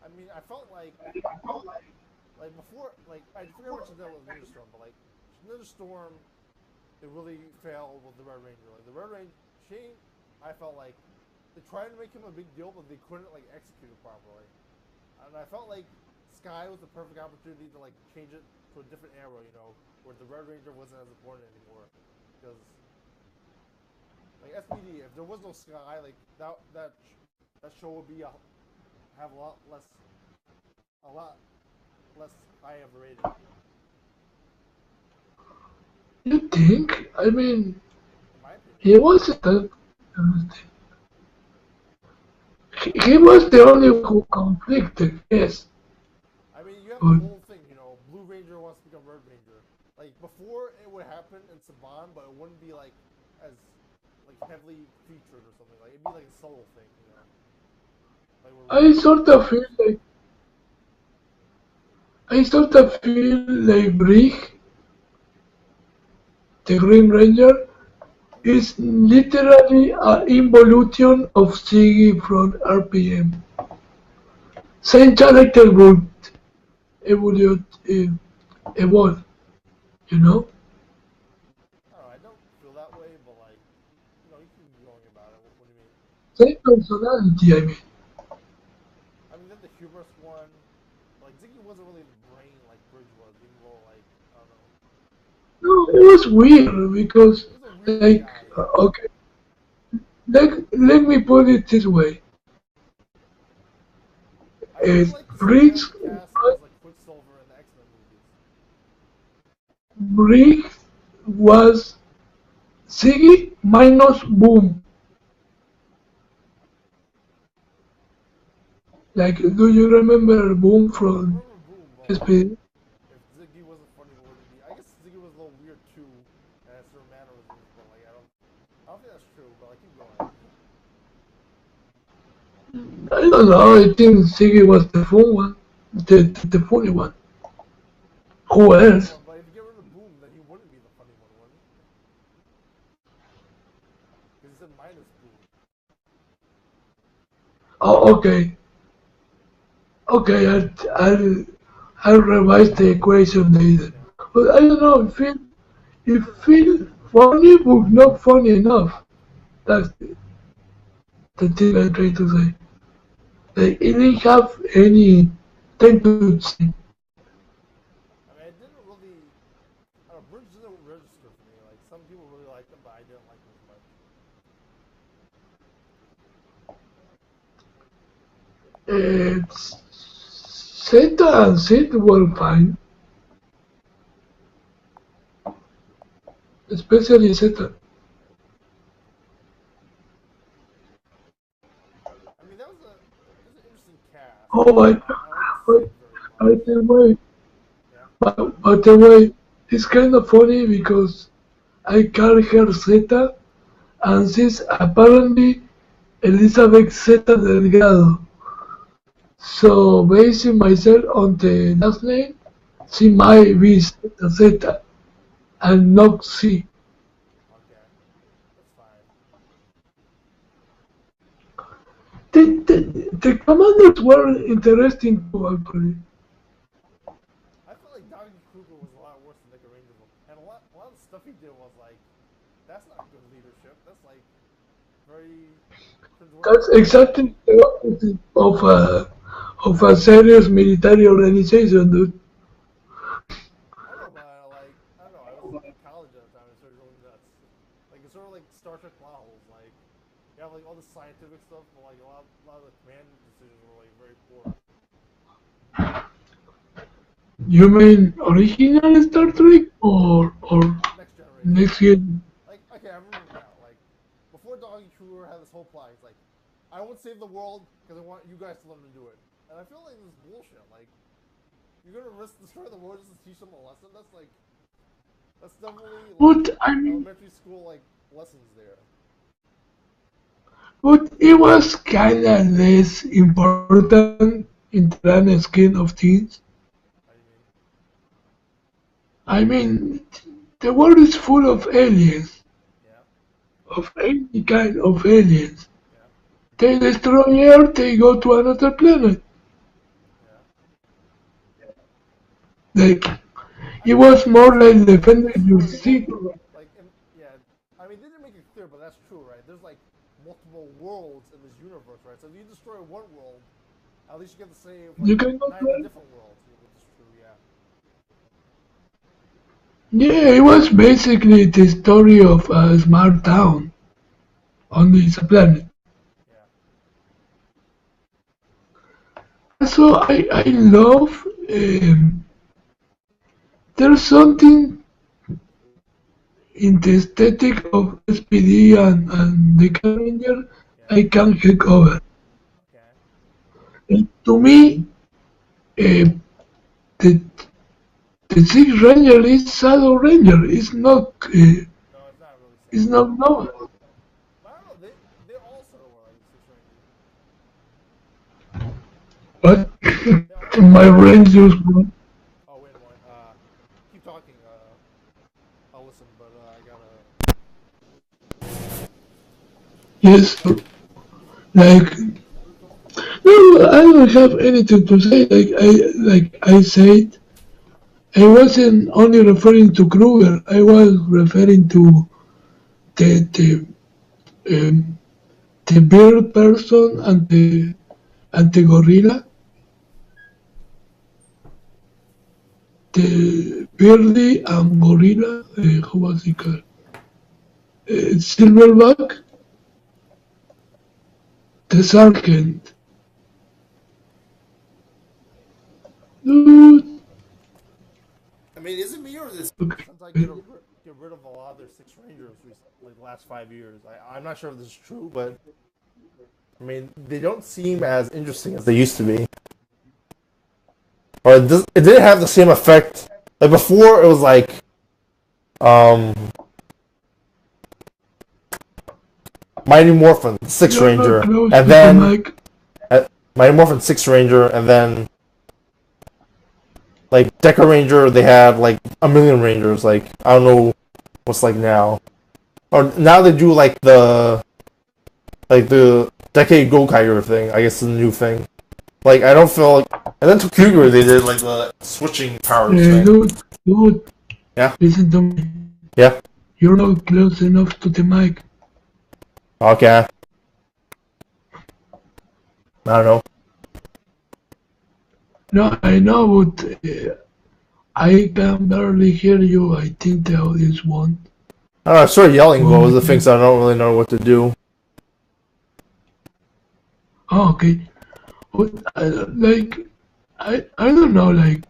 I mean, I felt like before, like I forget what you did with Ninja Storm, but like Ninja Storm, it really failed with the Red Ranger. Like the Red Ranger, I felt like they tried to make him a big deal, but they couldn't like execute it properly. And I felt like Sky was the perfect opportunity to like change it to a different era, you know, where the Red Ranger wasn't as important anymore. Because like SPD, if there was no Sky, like that show would be have a lot less high of a rating. You think? I mean, In my opinion. he wasn't that. I mean, He was the only one who conflicted, yes. you have the But whole thing. You know, Blue Ranger wants to become Red Ranger. Like before, it would happen in Saban, but it wouldn't be like as like heavily featured or something. Like it'd be like a solo thing. You know, like where I Red sort Ranger of comes. feel like Brick, the Green Ranger, is literally an involution of Ziggy from RPM. Same character would evolve, evolve, you know? I don't know. I don't feel that way, but like, you can be going about it. What do you mean? Same personality, I mean. I mean, then the humorous one, like Ziggy wasn't really the brain like Bridge was, even though like I don't know. No, it was weird because, He was a weird like, guy. Yeah. okay, let me put it this way. I would have liked to see him Briggs, as cast as like Quicksilver in the X Men movies. Briggs was Ziggy minus Boom. Like, do you remember Boom I from remember Boom, but like, SPD? if Ziggy wasn't funny, what would it be? I guess Ziggy was a little weird too, and has certain mannerisms, but like, I don't think that's true. But like, keep going. I don't know, I think Ziggy was the fun one. The funny one. The Who funny else? one, but if you get rid of Boom, then he wouldn't be the funny one, would he? Because he said minus Boom. Oh, okay. Okay, I'll revise the equation later. Okay. But I don't know, it feels funny but not funny enough. That's the thing I'm trying to say. Like, it didn't have any tendency. I mean, I didn't really. Bridge didn't register for me. Like some people really liked him, but I didn't like him. It's Zeta and Sid were fine, especially Zeta. I mean, that was an interesting cast. Oh, I liked I, Sid very by much. the way, Yeah. by the way, it's kind of funny because I call her Zeta, and she's apparently Elizabeth Zeta Delgado. So basing myself on the last name, she might be Zeta Zeta and not C. Okay. That's fine. The commanders were interesting too, actually. I felt like Dr. Kruger was a lot worse than Nick Ranger, and a lot of the stuff he did was like, that's not good leadership. That's like very That's cringeworthy. exactly the opposite of a serious military organization, dude. I know, but I don't know. I was in college at the time and started going nuts. Like it's sort of like Star Trek plot holes. Like you have like all the scientific stuff, but like a lot of the command decisions were like very poor. You mean original Star Trek or Next generation. next gen? Like okay, I remember now. Like before Doggy Kruger had this whole plot, he's like, I won't save the world because I want you guys to let me do it. And I feel like this is bullshit. Like you're gonna risk destroying the world just to teach them a lesson. That's definitely like But I mean, elementary school like lessons there. but it was kinda less important in the grand scheme of things. How do you mean? I mean, the world is full of aliens, Yeah, of any kind of aliens. yeah, They destroy Earth, they go to another planet. yeah. Like, I it mean, was they more like destroy defending your city. like yeah. I mean, they didn't make it clear, but that's true, right? There's like multiple worlds in this universe, right? So if you destroy one world, at least you get to save You like can go 90 there. different worlds, which is true. Yeah, Yeah, it was basically the story of a smart town on this planet. yeah. Also, I love. There's something in the aesthetic of SPD and the Ranger Yeah. I can't get over. Okay. To me, uh, the the Six Ranger is Shadow Ranger. No, it's not really It's Shadow not Ranger. novel. But I don't know. They all sort of were like Six Rangers. But They all sort of my were like brain Six just Rangers. Oh wait a moment. Keep talking. I'll listen, but I gotta. yes, like no, I don't have anything to say. Like I said, I wasn't only referring to Kruger. I was referring to the um, the bird person and the gorilla, the birdie and gorilla. Who was it called? Silverback, the sergeant. Dude, I mean, is it me or is it okay. since I get rid of a lot of their Six Rangers like the last 5 years? I'm not sure if this is true, but I mean, they don't seem as interesting as they used to be, or it didn't have the same effect. Like before, it was like um, Mighty Morphin Six You're not Ranger, close and to the then mic. Mighty Morphin Six Ranger, and then like Deca Ranger. They had like a million Rangers. Like I don't know what's like now, or now they do like the Decade Gokaiger thing. I guess is the new thing. Like I don't feel like, and then Tokuga they did like the switching powers thing. Dude, Yeah, listen to me. yeah. You're not close enough to the mic. Okay, I don't know. No, I know, but I can barely hear you. I think the audience won't. I don't know. I started yelling what won't was the be. thing, so I don't really know what to do. Oh, okay. like I don't know, like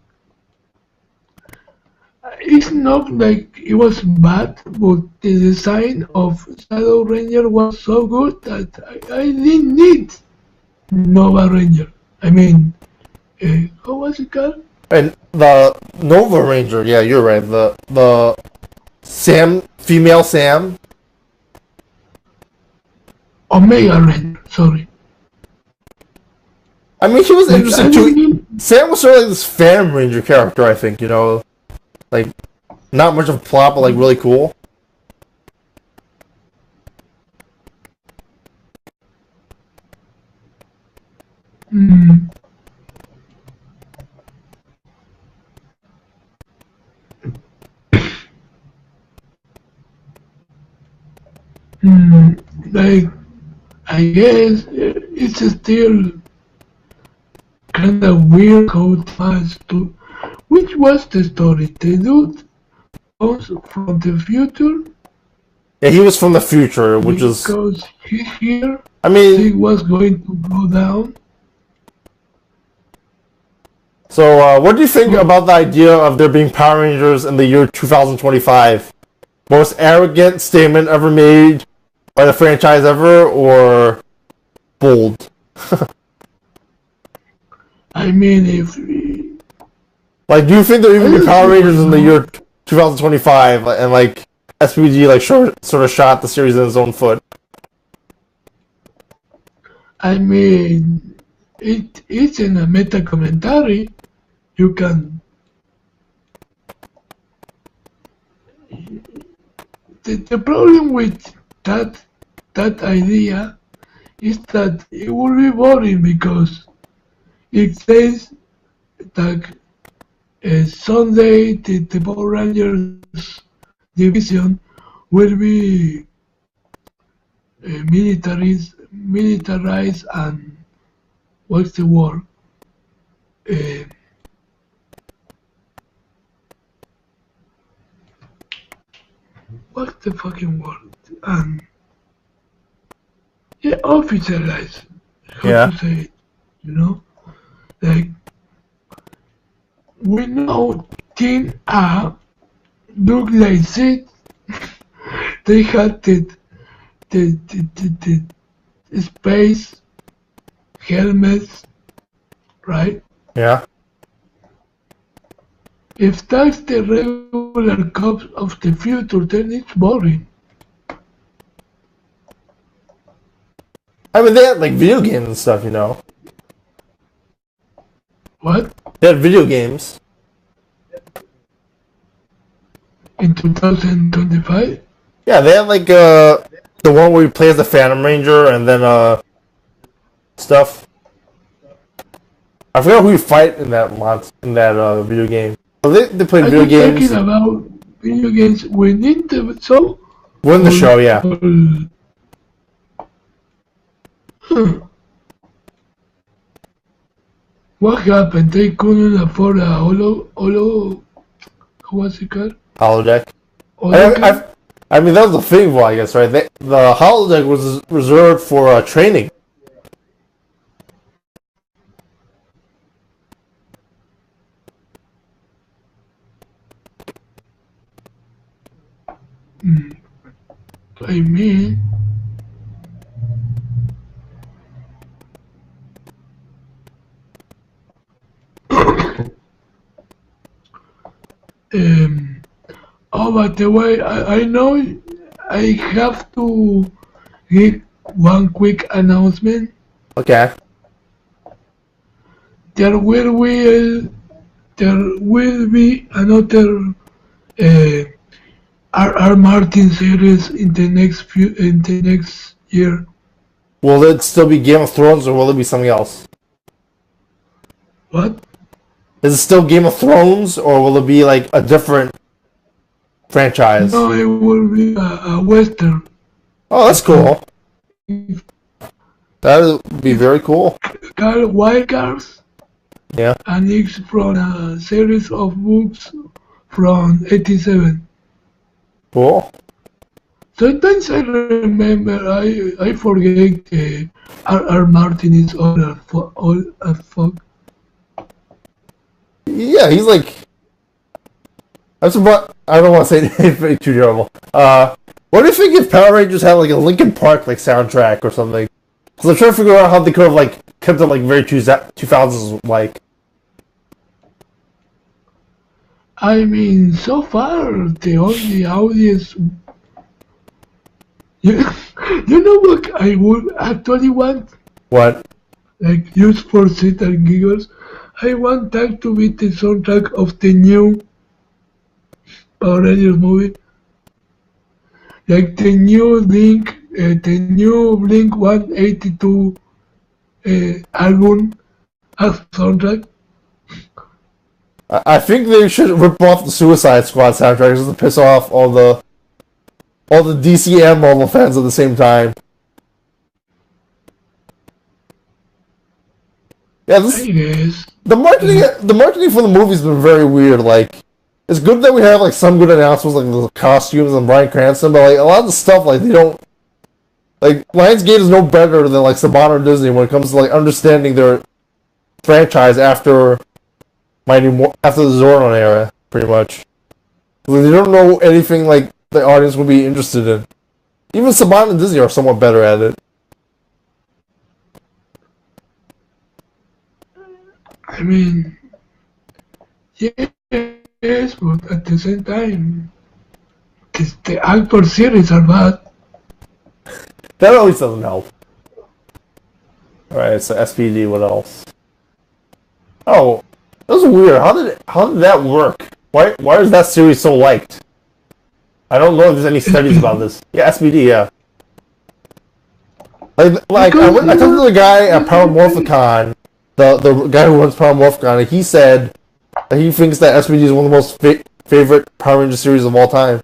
it's not like it was bad, but the design of Shadow Ranger was so good that I didn't need Nova Ranger. I mean, how was it called? And the Nova Ranger, yeah, you're right. The Sam, female Sam. Omega Ranger, sorry. I mean, she was Like, interesting too. Sam was sort of like this Phantom Ranger character, I think. You know, like not much of a plot, but like really cool. Mm, like I guess it's still kind of weird how it was to. Which was the story? The dude comes from the future Yeah, he was from the future, which is. because he here I mean, he was going to go down. so what do you think about the idea of there being Power Rangers in the year 2025? Most arrogant statement ever made by the franchise ever, or bold? I mean, if we, Like, do you think there even I be Power don't Rangers in the know. year 2025, and like SPD like sort of shot the series in its own foot? I mean, it's in a meta commentary. You can. The problem with that idea is that it will be boring because it says that someday the Power Rangers division will be militarized and what's the word? Uh, what's the fucking word? And yeah, officialized. How Yeah. to say it? You know, like we know Team A look like it. They had the space helmets, right? Yeah. If that's the regular cops of the future, then it's boring. I mean, they had like video games and stuff, you know. What? They had video games. In 2025? Yeah, they had like the one where you play as the Phantom Ranger and then stuff. I forgot who you fight in that video game. So they played Are video you games. talking about video games within the show? Win the show, yeah. What happened? They couldn't afford a what's it called? Holodeck. Holodeck? I mean, that was the thing, well, I guess, right? The holodeck was reserved for training. I mean, oh, by the way, I know I have to give one quick announcement. Okay. There will be another R. Martin series in the next year. Will it still be Game of Thrones, or will it be something else? What? Is it still Game of Thrones, or will it be like a different franchise? No, it will be a western. Oh, that's cool. That would be very cool. Called Wild Cards. Yeah. And it's from a series of books from '87. Cool. Sometimes I remember, I forget R. Martin is all as fuck. Yeah, he's like. I'm surprised. I don't want to say anything too terrible. What do you think if Power Rangers had like a Linkin Park like soundtrack or something? Because I'm trying to figure out how they could have like kept it like very 2000s like. I mean, so far the only audience. You, you know what I would actually want? What? Like, just for shit and giggles, I want that to be the soundtrack of the new Power Rangers movie. Like the new Blink 182 album as soundtrack. I think they should rip off the Suicide Squad soundtrack just to piss off all the DCM Marvel fans at the same time. Yeah, I guess. the marketing for the movie's been very weird. Like, it's good that we have like some good announcements, like the costumes and Bryan Cranston, but like a lot of the stuff, like they don't. Like, Lionsgate is no better than like Saban or Disney when it comes to like understanding their franchise after after the Zordon era, pretty much. They don't know anything like the audience would be interested in. Even Saban and Disney are somewhat better at it. I mean, yes, but at the same time, because the actor series are bad. That always doesn't help. Alright, so SPD, what else? Oh, that was weird. How did that work? Why is that series so liked? I don't know if there's any studies about this. Yeah, SPD, yeah. Like I talked to the guy at Power Morphicon, the guy who runs Power Morphicon, and he said that he thinks that SPD is one of the most favorite Power Ranger series of all time.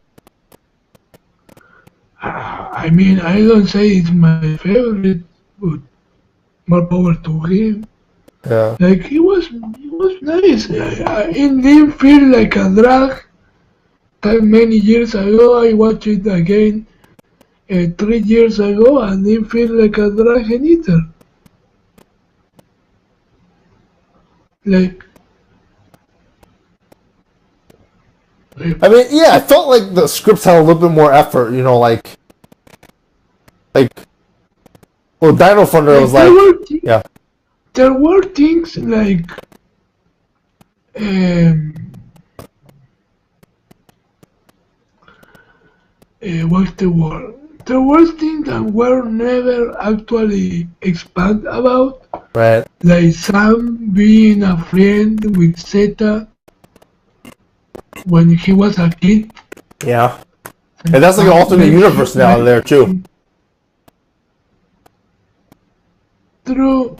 I mean, I don't say it's my favorite, but more power to him. Yeah. Like, it was nice. It didn't feel like a drag. That many years ago, I watched it again 3 years ago, and it didn't feel like a drag either. Like, I mean, yeah, I felt like the scripts had a little bit more effort, you know, like, well, Dino Thunder was like, yeah. There were things like, what's the word? There were things that were never actually expanded about. Right. Like Sam being a friend with Zeta when he was a kid. Yeah. And that's like an alternate universe now there, too. True.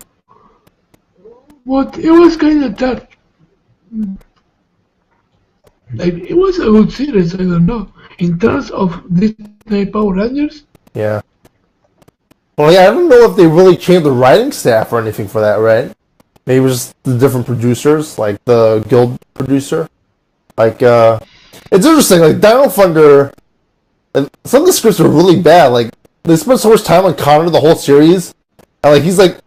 But it was kind of tough. Like, it was a good series, I don't know. In terms of Disney Power Rangers? Yeah. Well, yeah, I don't know if they really changed the writing staff or anything for that, right? Maybe it was just the different producers, like the guild producer. Like, it's interesting, like, Dino Thunder, some of the scripts were really bad. Like, they spent so much time on Connor the whole series, and, like, he's, like,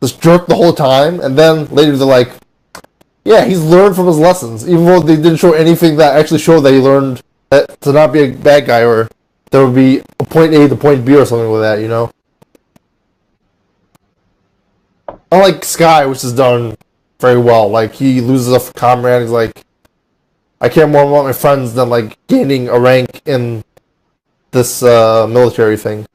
this jerk the whole time, and then later they're like, yeah, he's learned from his lessons, even though they didn't show anything that actually showed that he learned to not be a bad guy, or there would be a point A to point B or something with that, you know? Unlike Sky, which is done very well. Like, he loses a comrade, he's like, I care more about my friends than, like, gaining a rank in this military thing.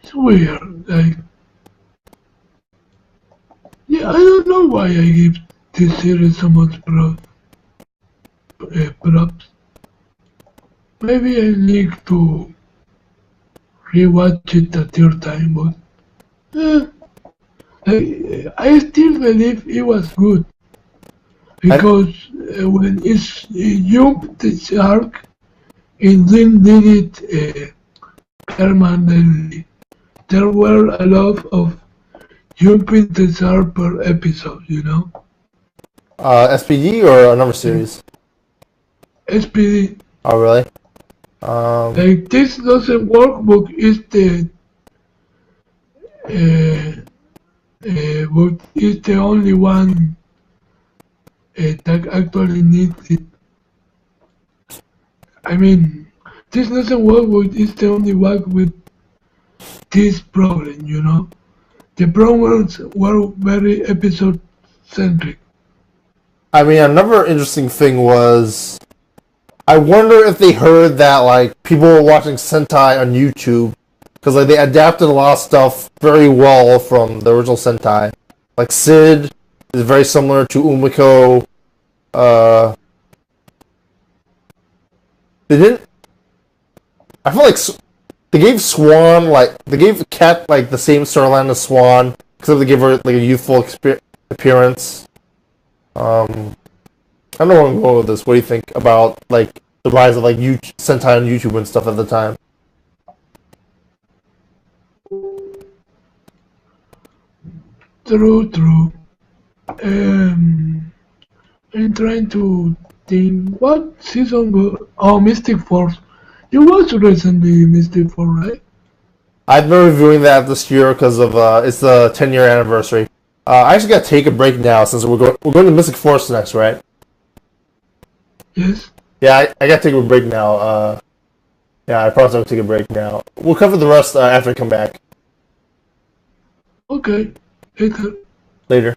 It's weird. Like, yeah, I don't know why I give this series so much props. Maybe I need to rewatch it a third time, but I still believe it was good. Because when it jumped the shark, it didn't did it permanently. There were a lot of you prints are per episode, you know? SPD or another series? SPD. Oh, really? Like this doesn't workbook is the book is the only one that actually needs it. I mean, this doesn't workbook is the only one with this problem, you know. The programs were very episode centric. I mean, another interesting thing was, I wonder if they heard that like people were watching Sentai on YouTube because like they adapted a lot of stuff very well from the original Sentai. Like Sid is very similar to Umiko. They didn't. I feel like they gave Swan they gave Cat like the same storyline as Swan, except they gave her like a youthful appearance. I don't know where I'm going with this. What do you think about like the rise of like Sentai on YouTube and stuff at the time? True. I'm trying to think what season go. Oh, Mystic Force. You watched recently Mystic Force, right? I've been reviewing that this year because of it's the 10-year anniversary. I actually got to take a break now since we're going to Mystic Force next, right? Yes. Yeah, I got to take a break now. Yeah, I probably have to take a break now. We'll cover the rest after I come back. Okay. Later. Later.